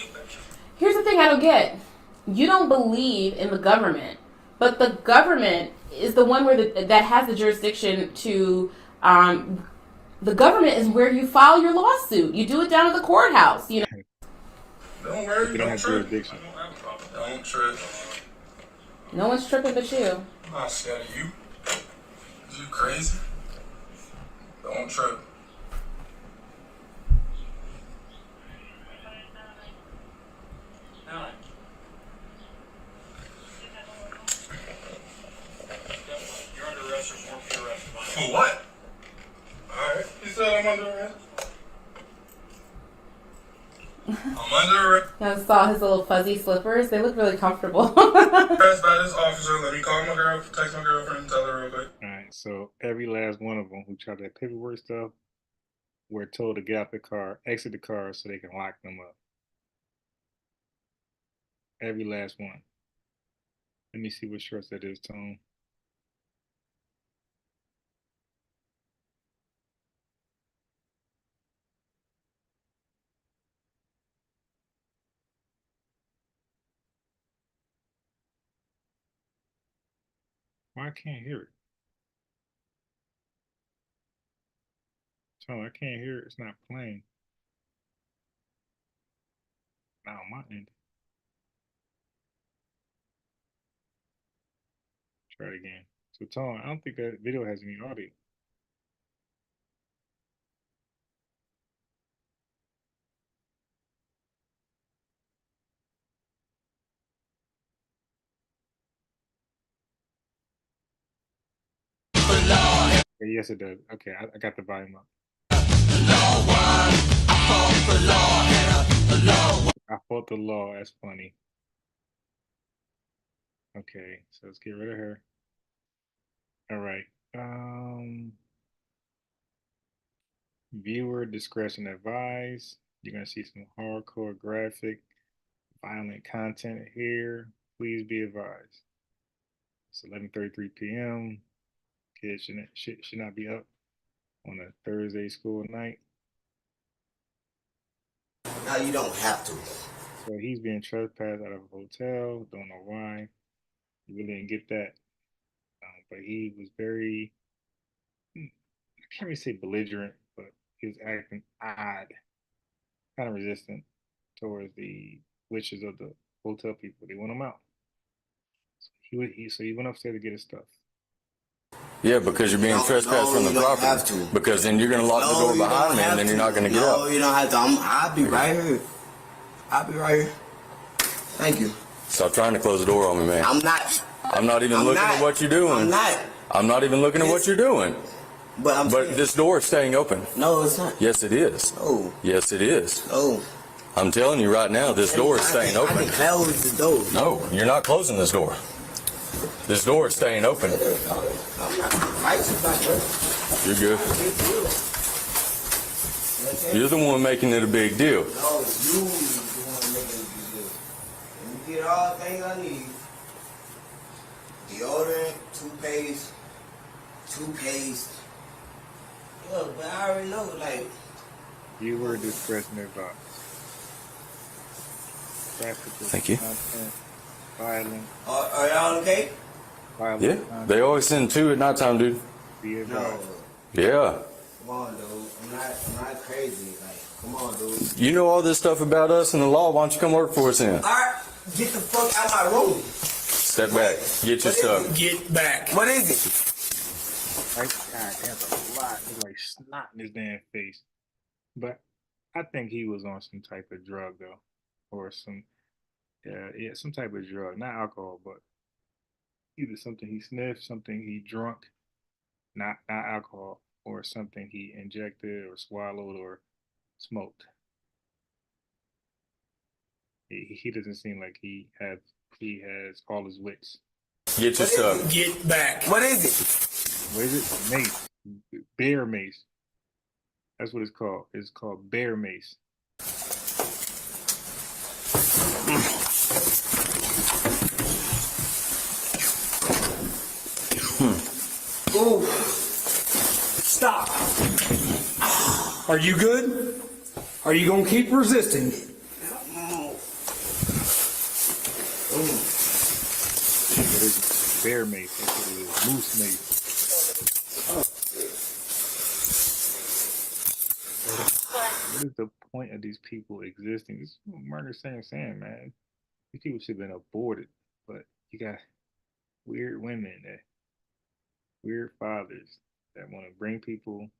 Here's the thing I don't get. You don't believe in the government, but the government is the one that has the jurisdiction to... the government is where you file your lawsuit. You do it down at the courthouse, you know. Don't worry. You don't have jurisdiction. Don't trip. No one's tripping but you. I'm not scared of you. Is you crazy? Don't trip. Now, you're under arrest. There's warrant for your arrest. For what? Alright. He said I'm under arrest. I'm under arrest. I saw his little fuzzy slippers. They look really comfortable. Arrest by this officer. Let me call my text my girlfriend and tell her real quick. Alright, so every last one of them who tried that paperwork stuff were told to get out the car, exit the car so they can lock them up. Every last one. Let me see what shorts that is, Tone. Why I can't hear it? Tone, I can't hear it. It's not playing. Not on my end. Try it again. So Tone, I don't think that video has any audio. Okay, yes, it does. Okay, I got the volume up. I fought the law. That's funny. Okay, so let's get rid of her. All right. Viewer discretion advised. You're gonna see some hardcore graphic, violent content here. Please be advised. It's 11:33 p.m. Kids should not be up on a Thursday school night. Now you don't have to. So he's being trespassed out of a hotel. Don't know why. You really didn't get that. But he was very, I can't really say belligerent, but he was acting odd, kind of resistant towards the wishes of the hotel people. They want him out. So he went upstairs to get his stuff. Yeah, because you're being trespassed from the property. Because then you're going to lock the door behind me, and then you're not going to get up. No, you don't have to. I'll be right here. I'll be right here. Thank you. Stop trying to close the door on me, man. I'm not. I'm not even looking at what you're doing. I'm not even looking at what you're doing. But this door is staying open. No, it's not. Yes, it is. No. Yes, it is. No. I'm telling you right now, this door is staying open. I can close the door. No, you're not closing this door. This door is staying open. You're good. You're the one making it a big deal. No, you the one making it a big deal. Let me get all the things I need. Deodorant, toothpaste. Look, but I already know, like. Viewer discretion advised. Thank you. Content, violent. Are y'all okay? Yeah, they always send 2 at nighttime, dude. Be advised. Yeah. Come on, dude. I'm not crazy. Like, come on, dude. You know all this stuff about us and the law. Why don't you come work for us then? All right, get the fuck out my room. Step back. Get your stuff. Get back. What is it? Right? God, that's a lot. It's like snot in his damn face. But I think he was on some type of drug though, or some some type of drug, not alcohol, but either something he sniffed, something he drunk, not alcohol, or something he injected or swallowed or smoked. He doesn't seem like he has all his wits. Get your stuff. Get back. What is it? What is it? Mace. Bear mace. That's what it's called. It's called bear mace. Ooh. Stop. Are you good? Are you gonna keep resisting? What is it? Bear mace. That's what it is. Moose mace. What is the point of these people existing? This is what Margaret saying, man. These people should have been aborted, but you got weird women, weird fathers that want to bring people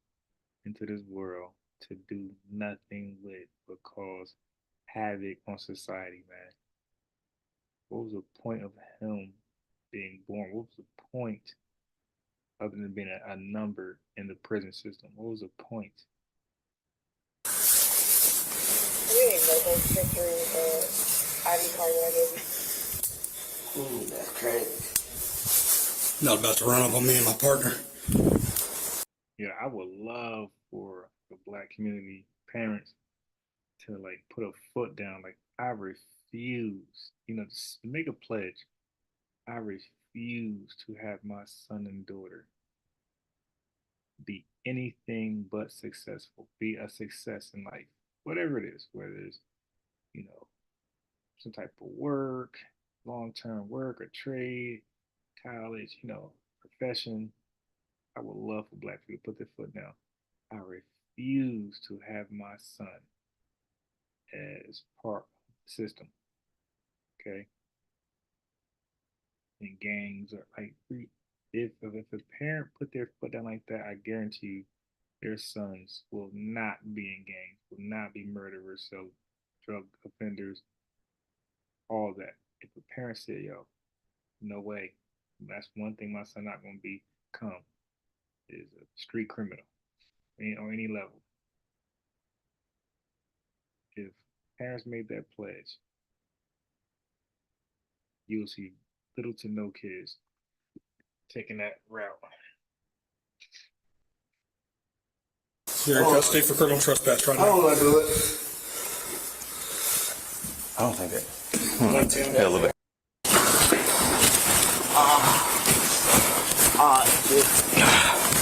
into this world to do nothing with but cause havoc on society, man. What was the point of him being born? What was the point other than being a number in the prison system? What was the point? That's crazy. Not about to run up on me and my partner. Yeah, I would love for the Black community parents to like put a foot down. Like, I refuse, to make a pledge. I refuse to have my son and daughter be anything but successful, be a success in life, whatever it is, whether it's, some type of work, long-term work, a trade, college, profession. I would love for Black people to put their foot down. I refuse to have my son as part of the system. Okay? In gangs or like, if a parent put their foot down like that, I guarantee you their sons will not be in gangs, will not be murderers, so drug offenders, all that. If a parent said, yo, no way, that's one thing my son not gonna become, is a street criminal on any level. If parents made that pledge, you'll see little to no kids taking that route. You're in custody for criminal trespass right now. I don't want to do it. I don't think that. Hell of it.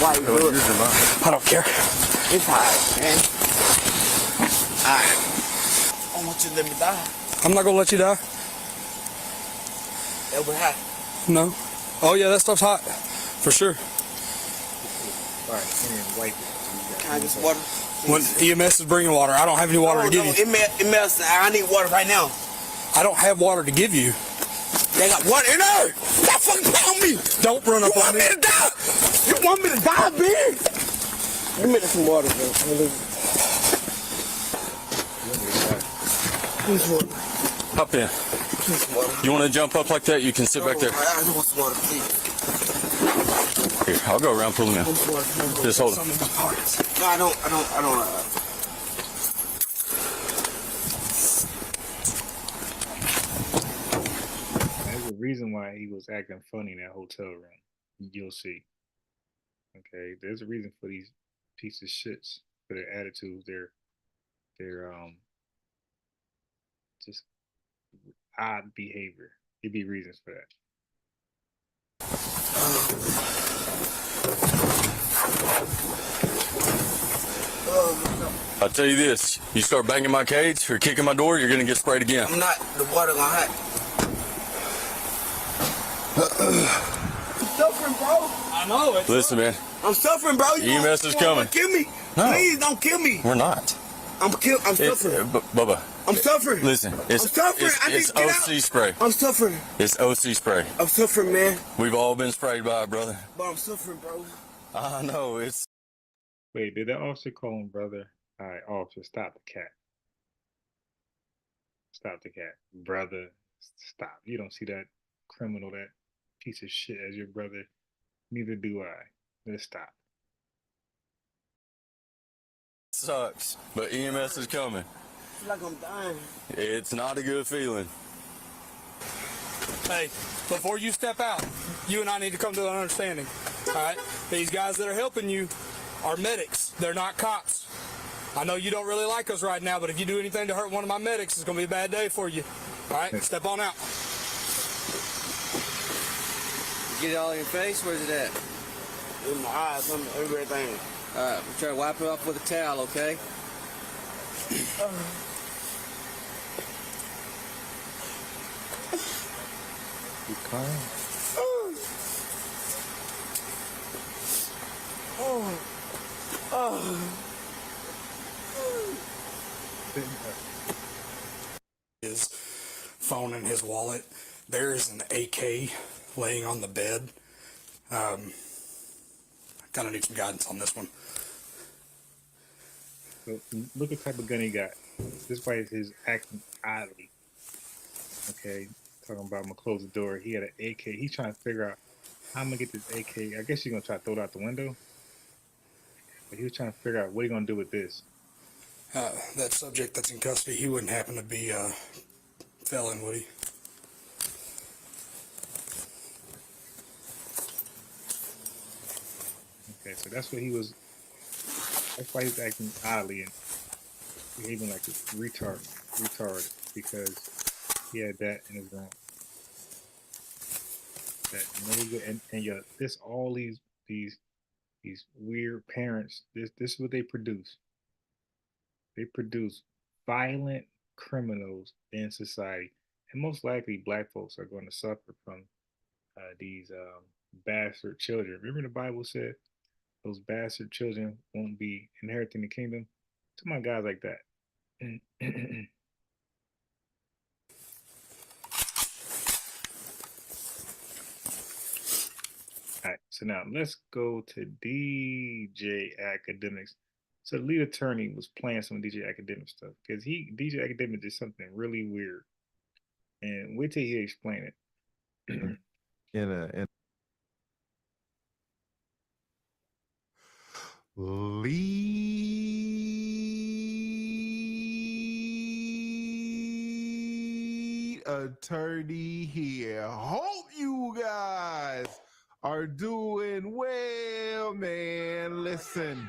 Why you do it? I don't care. It's hard, man. Alright. I don't want you to let me die. I'm not gonna let you die. That would happen. No. Oh yeah, that stuff's hot. For sure. All right, and wipe it. Can I get some water? When EMS is bringing water, I don't have any water to give you. It melts. I need water right now. I don't have water to give you. They got water in there. Stop fucking playing me. Don't run up on me. You want me to die? You want me to die, big? Give me some water, bro. Please water. Hop in. Please water. You want to jump up like that? You can sit back there. I just want some water, please. Here, I'll go around, pull him in. Just hold him. No, I don't. There's a reason why he was acting funny in that hotel room. You'll see. Okay, there's a reason for these pieces of shits, for their attitudes, their just odd behavior. There'd be reasons for that. I'll tell you this, you start banging my cage or kicking my door, you're gonna get sprayed again. I'm not. The water gonna hot. I know it. Listen, man. I'm suffering, bro. EMS is coming. Kill me. No. Please don't kill me. We're not. I'm suffering. Bubba. I'm suffering. Listen, it's I'm suffering. I it's need to get OC out. spray. I'm suffering. It's OC spray. I'm suffering, man. We've all been sprayed by it, brother. But I'm suffering, bro. I know it's. Wait, did that officer call him brother? All right, officer, stop the cat. Stop the cat. Brother, stop. You don't see that criminal, that piece of shit as your brother. Neither do I. Let's stop. Sucks, but EMS is coming. I feel like I'm dying. It's not a good feeling. Hey, before you step out, you and I need to come to an understanding. All right? These guys that are helping you are medics. They're not cops. I know you don't really like us right now, but if you do anything to hurt one of my medics, it's going to be a bad day for you. All right? Step on out. Get it all in your face? Where's it at? In my eyes, everything. All right, we'll try to wipe it off with a towel, okay? You crying? His phone and his wallet. There is an AK laying on the bed. I kind of need some guidance on this one. So, look what type of gun he got. This why he's acting oddly. Okay, talking about I'm gonna close the door. He had an AK. He's trying to figure out how I'm gonna get this AK. I guess you're gonna try to throw it out the window. But he was trying to figure out what he's gonna do with this. That subject that's in custody, he wouldn't happen to be a felon, would he? Okay, so that's what he was. That's why he's acting oddly and behaving like a retarded because he had that in his room. That no good, and this all these weird parents. This is what they produce. They produce violent criminals in society, and most likely black folks are going to suffer from these bastard children. Remember the Bible said those bastard children won't be inheriting the kingdom. To my guys like that. All right, so now let's go to DJ Academics. So the lead attorney was playing some DJ Academic stuff because DJ Academic did something really weird, and wait till he explain it. in lead attorney here. Hope you guys are doing well, man. Listen.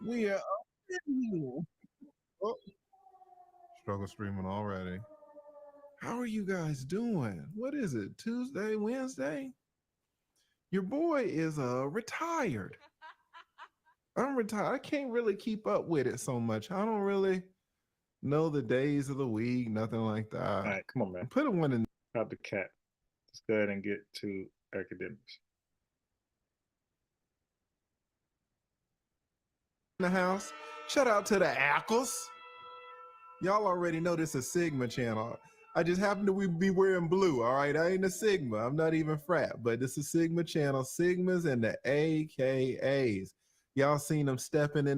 We are up in here. Oh. Struggle streaming already. How are you guys doing? What is it? Tuesday, Wednesday? Your boy is retired. I'm retired. I can't really keep up with it so much. I don't really know the days of the week, nothing like that. All right, come on, man. Put one in. Stop the cat. Let's go ahead and get to academics. In the house. Shout out to the Ackles. Y'all already know this is a Sigma channel. I just happen to be wearing blue, all right? I ain't a Sigma. I'm not even frat, but this is Sigma channel. Sigmas and the AKAs. Y'all seen them stepping in.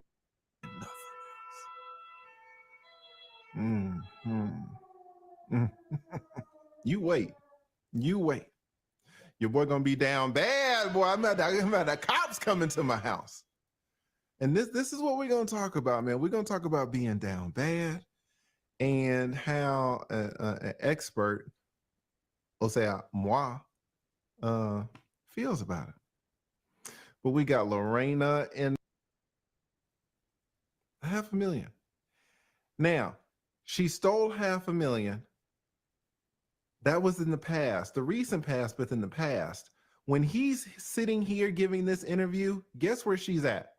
You wait. Your boy gonna be down bad, boy. I'm about the cops coming to my house. And this is what we're gonna talk about, man. We're gonna talk about being down bad and how an expert, or say moi, feels about it. But we got Lorena in $500,000. Now, she stole $500,000. That was in the past, the recent past, but in the past. When he's sitting here giving this interview, guess where she's at?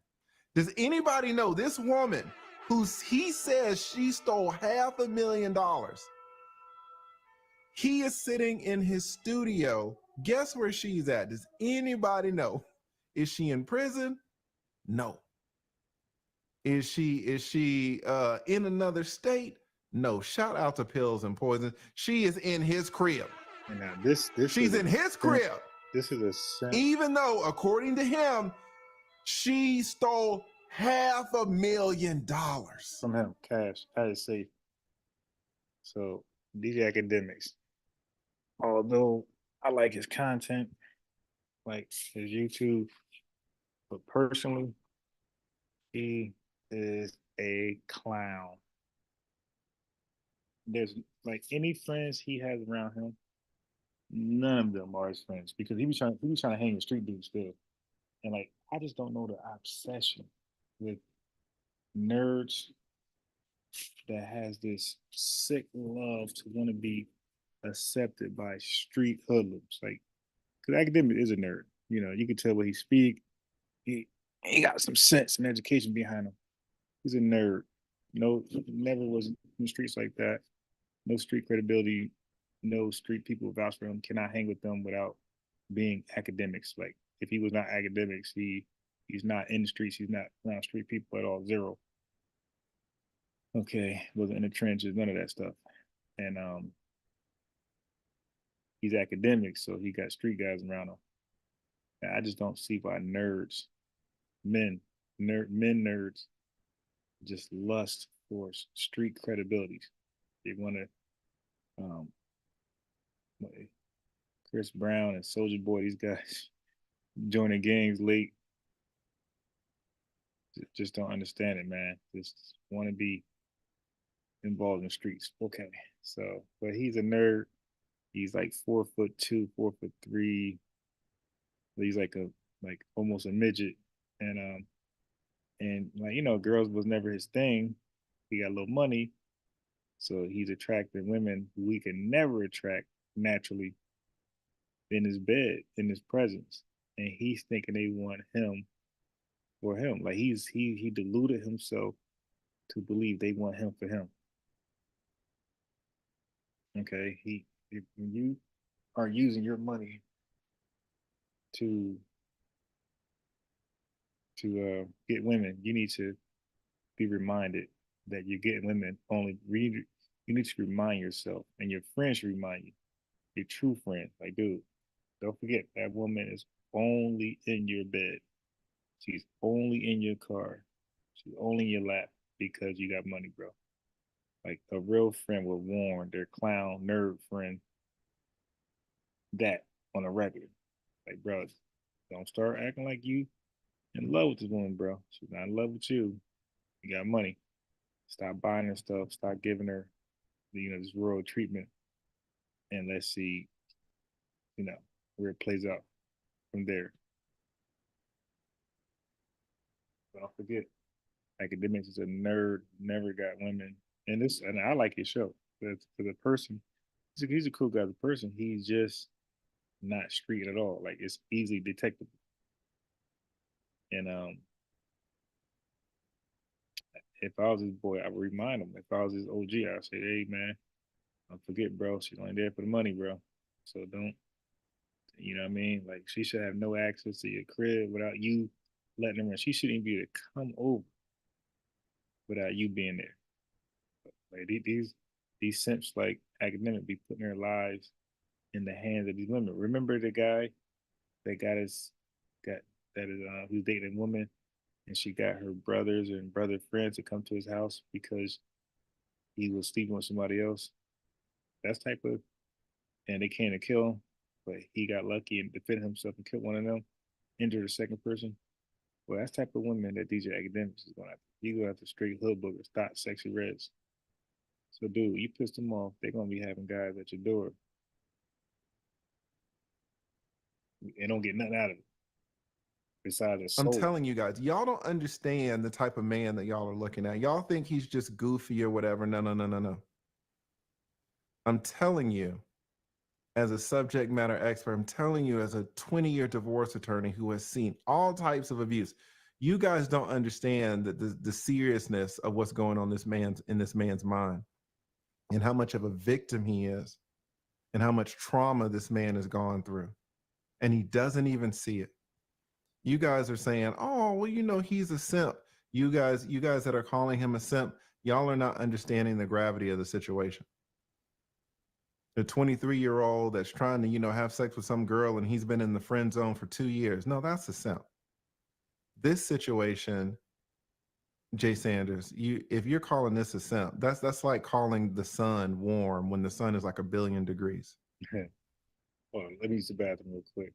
Does anybody know this woman he says she stole $500,000? He is sitting in his studio. Guess where she's at? Does anybody know? Is she in prison? No. Is she in another state? No. Shout out to Pills and Poison. She is in his crib. And now this She's in his crib. This is a sense. Even though, according to him, she stole $500,000 from him, cash, out of safe. So DJ Academics, although I like his content, like his YouTube, but personally, he is a clown. There's like any friends he has around him, none of them are his friends because he was trying to hang with street dudes still. And like I just don't know the obsession with nerds that has this sick love to want to be accepted by street hoodlums. Like, because Academic is a nerd. You know, you can tell when he speak, he got some sense and education behind him. He's a nerd. You know, he never was in the streets like that. No street credibility. No street people vouch for him. Cannot hang with them without being academics. Like, if he was not academics, he's not in the streets. He's not around street people at all. Zero. Okay, wasn't in the trenches, none of that stuff. And he's academic, so he got street guys around him. And I just don't see why nerds just lust for street credibilities. They want to Chris Brown and Soulja Boy, these guys joining gangs late. Just don't understand it, man. Just want to be involved in the streets. Okay. So, but he's a nerd. He's like 4'2", 4'3". He's like almost a midget. And like, you know, girls was never his thing. He got a little money. So he's attracting women who he can never attract naturally in his bed, in his presence. And he's thinking they want him for him. Like he deluded himself to believe they want him for him. Okay, when you are using your money to get women, you need to be reminded that you're getting women only. You need to remind yourself, and your friends remind you, your true friend. Like, dude, don't forget that woman is only in your bed. She's only in your car. She's only in your lap because you got money, bro. Like a real friend will warn their clown nerd friend that on a regular. Like, bro, don't start acting like you in love with this woman, bro. She's not in love with you. You got money. Stop buying her stuff. Stop giving her, this rural treatment. And let's see, where it plays out from there. But don't forget, Academics is a nerd, never got women. And I like his show. But for the person, he's a cool guy as a person. He's just not street at all. Like, it's easily detectable. And if I was his boy, I would remind him. If I was his OG, I'd say, hey man, don't forget, bro, she's only there for the money, bro. So don't, you know what I mean? Like, she should have no access to your crib without you letting her in. She shouldn't even be able to come over without you being there. Like, these simps like Academic be putting their lives in the hands of these women. Remember the guy that who's dating a woman, and she got her brothers and brother friends to come to his house because he was sleeping with somebody else. That's type of, and they came to kill him, but he got lucky and defended himself and killed one of them, injured a second person. Well, that's type of women that DJ Academics is going after. He go after straight hood boogers, thought sexy reds. So, dude, you pissed them off, they're gonna be having guys at your door and don't get nothing out of it. Besides a soul. I'm telling you guys, y'all don't understand the type of man that y'all are looking at. Y'all think he's just goofy or whatever. No. I'm telling you, as a subject matter expert, I'm telling you as a 20-year divorce attorney who has seen all types of abuse, you guys don't understand the seriousness of what's going on in this man's mind and how much of a victim he is. and how much trauma this man has gone through. And he doesn't even see it. You guys are saying, oh, well, you know, he's a simp. You guys that are calling him a simp, y'all are not understanding the gravity of the situation. The 23-year-old that's trying to, you know, have sex with some girl and he's been in the friend zone for 2 years. No, that's a simp. This situation, Jay Sanders, if you're calling this a simp, that's like calling the sun warm when the sun is like 1 billion degrees. Hold on, let me use the bathroom real quick.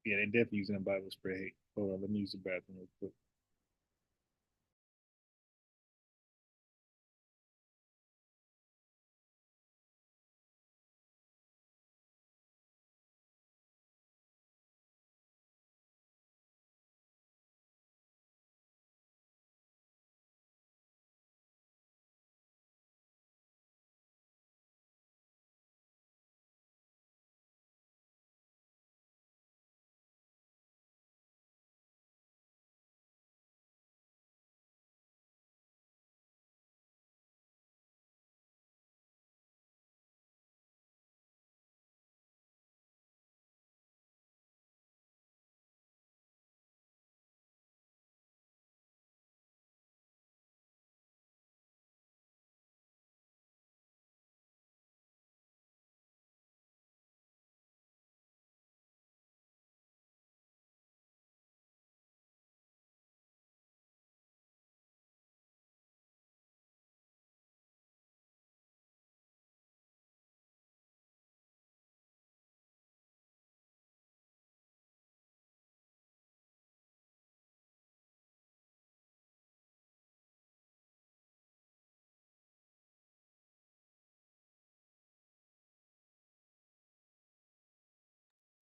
Yeah, they definitely using a Bible spray. Hold on, let me use the bathroom real quick.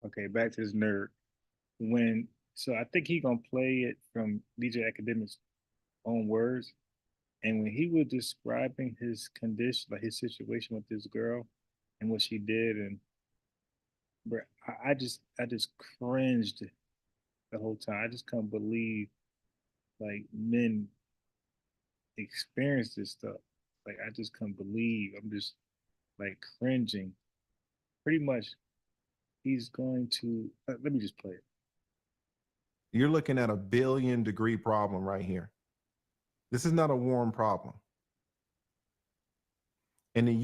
Okay, back to this nerd. So I think he gonna play it from DJ Academic's own words. And when he was describing his condition, like his situation with this girl and what she did, and bro, I just cringed the whole time. I just couldn't believe like men experience this stuff. Like I just couldn't believe. I'm just like cringing. Pretty much, he's going to. Let me just play it. You're looking at a 1 billion degree problem right here. This is not a warm problem. And then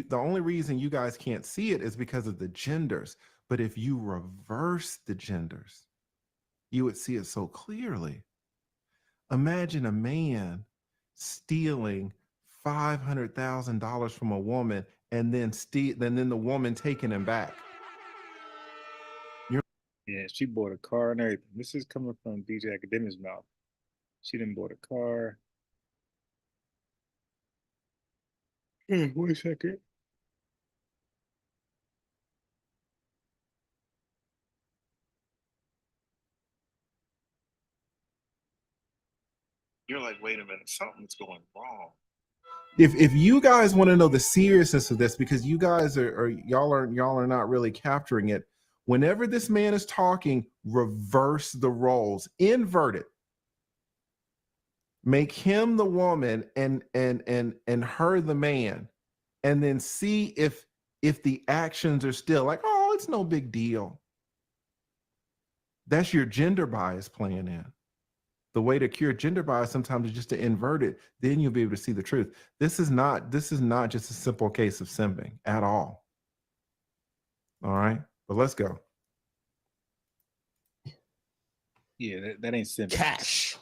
the only reason you guys can't see it is because of the genders. But if you reverse the genders, you would see it so clearly. Imagine a man stealing $500,000 from a woman and then the woman taking him back. Yeah, she bought a car and everything. This is coming from DJ Academic's mouth. She didn't bought a car. Wait a second. You're like, wait a minute, something's going wrong. If you guys want to know the seriousness of this, because you guys y'all are not really capturing it. Whenever this man is talking, reverse the roles, invert it. Make him the woman and her the man, and then see if the actions are still like, oh, it's no big deal. That's your gender bias playing in. The way to cure gender bias sometimes is just to invert it. Then you'll be able to see the truth. This is not just a simple case of simping at all. All right, but let's go. Yeah, that ain't simping. Cash.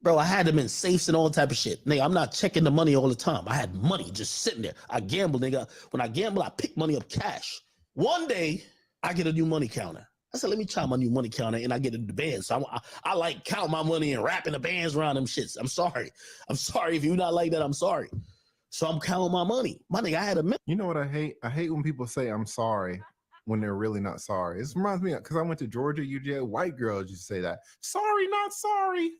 Bro, I had them in safes and all type of shit. Nigga, I'm not checking the money all the time. I had money just sitting there. I gamble, nigga. When I gamble, I pick money up cash. One day, I get a new money counter. I said, let me try my new money counter, and I get the bands. So I like count my money and wrapping the bands around them shits. I'm sorry. If you're not like that, I'm sorry. So I'm counting my money. My nigga, I had a... You know what I hate? I hate when people say I'm sorry when they're really not sorry. This reminds me of, because I went to Georgia, UGA, white girls used to say that. Sorry, not sorry.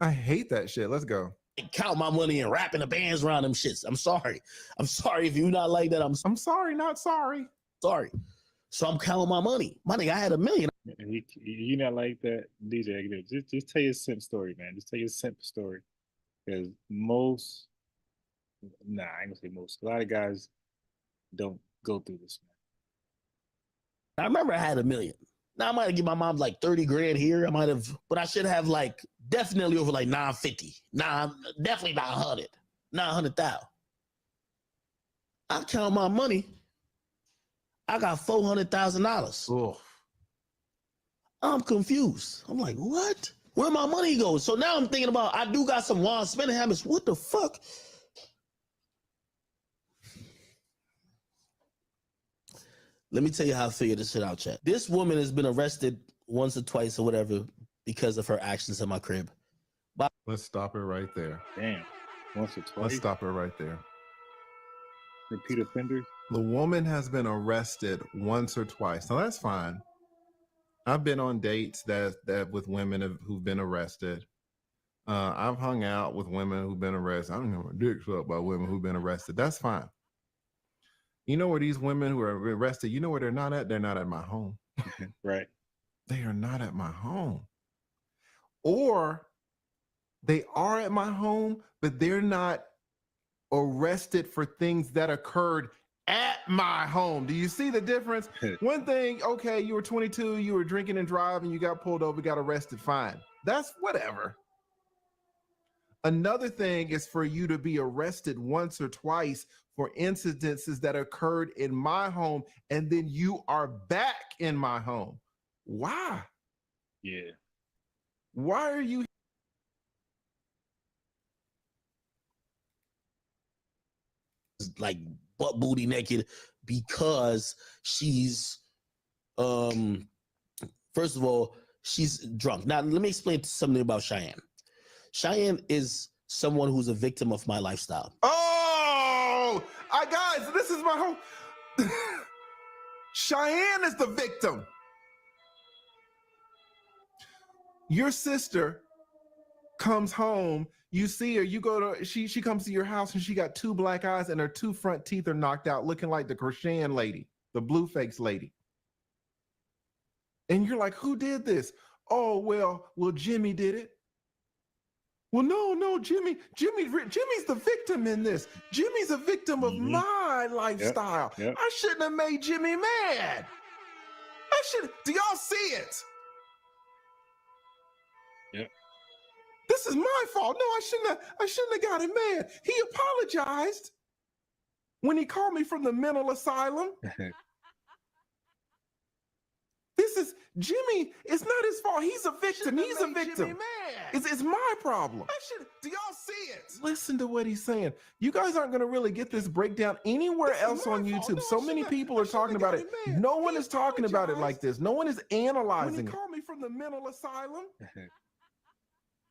I hate that shit. Let's go. Count my money and wrapping the bands around them shits. I'm sorry. If you're not like that, I'm sorry, not sorry. Sorry. So I'm counting my money. My nigga, I had $1 million. You not like that, DJ. Just tell your simp story, man. Just tell your simp story. Because most, nah, I ain't gonna say most. A lot of guys don't go through this, man. I remember I had $1 million. Now I might have given my mom like 30 grand here. I might have, but I should have like definitely over like 950. Nah, definitely not 100. 900,000. I count my money. I got $400,000. Oh, I'm confused. I'm like, what? Where my money goes? So now I'm thinking about, I do got some wild spending habits. What the fuck? Let me tell you how I figured this shit out, chat. This woman has been arrested once or twice or whatever because of her actions in my crib. let's stop it right there. Damn. Once or twice. Let's stop it right there. Repeat offenders. The woman has been arrested once or twice. Now that's fine. I've been on dates that with women who've been arrested. I've hung out with women who've been arrested. I don't know, dicks up by women who've been arrested. That's fine. You know where these women who are arrested, you know where they're not at? They're not at my home. Right. They are not at my home. Or they are at my home, but they're not arrested for things that occurred at my home. Do you see the difference? One thing, okay, you were 22, you were drinking and driving, you got pulled over, got arrested, fine. That's whatever. Another thing is for you to be arrested once or twice for incidences that occurred in my home, and then you are back in my home. Why? Yeah. Why are you like butt booty naked because she's first of all, she's drunk. Now let me explain something about Cheyenne. Cheyenne is someone who's a victim of my lifestyle. Oh, guys, this is my home. Cheyenne is the victim. Your sister comes home, you see her, you go to, she comes to your house and she got 2 black eyes and her 2 front teeth are knocked out, looking like the Krishan lady, the blue face lady. And you're like, who did this? Oh, well, Jimmy did it. Well, no, Jimmy's the victim in this. Jimmy's a victim of my lifestyle. Yep. I shouldn't have made Jimmy mad. Do y'all see it? Yep. This is my fault. No, I shouldn't have got him mad. He apologized when he called me from the mental asylum. This is Jimmy. It's not his fault. He's a victim. He's a victim. It's my problem. Do y'all see it? Listen to what he's saying. You guys aren't going to really get this breakdown anywhere else on YouTube. No, so many people are talking about it. No one is talking about it like this. No one is analyzing it. When he called me from the mental asylum,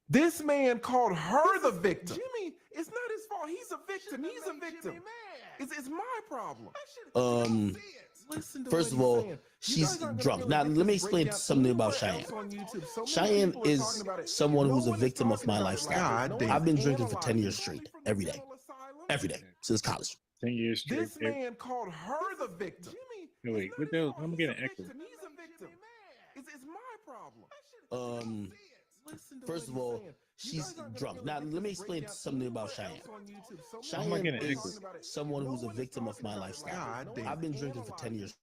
this man called her the victim. Jimmy, it's not his fault. He's a victim. He's a victim. It's my problem. First of all, she's drunk. Now, let me explain something about Cheyenne. Cheyenne is someone who's a victim of my lifestyle. I've been drinking for 10 years straight, every day, since college. 10 years straight. This man called her the victim. Wait, what the hell? I'm getting an echo. It's my problem. First of all, she's drunk. Now, let me explain something about Cheyenne. Cheyenne is someone who's a victim of my lifestyle. I've been drinking for 10 years.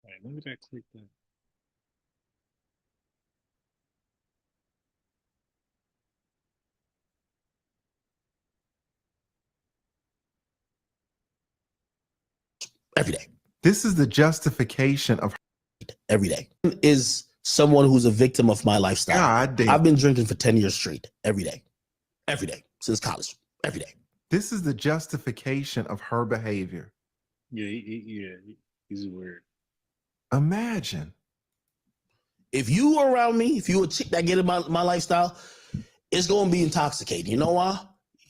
All right, when did I click that? Every day. This is the justification of every day. Is someone who's a victim of my lifestyle. God damn. I've been drinking for 10 years straight, every day, since college, every day. This is the justification of her behavior. Yeah, he's weird. Imagine. If you were around me, if you were a chick that get in my lifestyle, it's going to be intoxicating. You know why?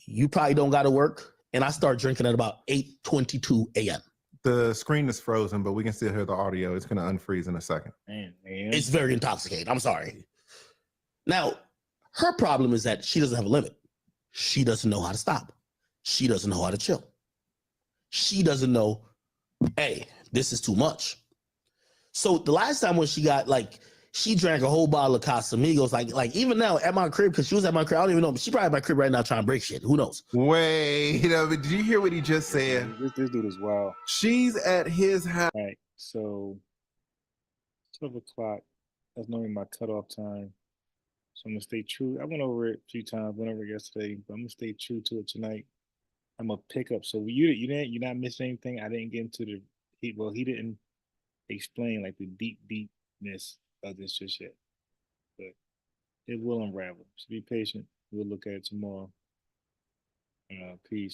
You probably don't got to work. and I start drinking at about 8:22 a.m. The screen is frozen, but we can still hear the audio. It's gonna unfreeze in a second. Man. It's very intoxicating. I'm sorry. Now, her problem is that she doesn't have a limit. She doesn't know how to stop. She doesn't know how to chill. She doesn't know, hey, this is too much. So the last time when she got she drank a whole bottle of Casamigos, like even now at my crib, because she was at my crib, I don't even know, but she probably at my crib right now trying to break shit. Who knows? Wait, did you hear what he just said? This dude is wild. She's at his house. Right. So 12 o'clock. That's normally my cutoff time. So I'm gonna stay true. I went over it a few times, went over it yesterday, but I'm gonna stay true to it tonight. I'm gonna pick up. So you're not missing anything. I didn't get into he didn't explain like the deepness of this just yet, but it will unravel. So be patient. We'll look at it tomorrow. Peace.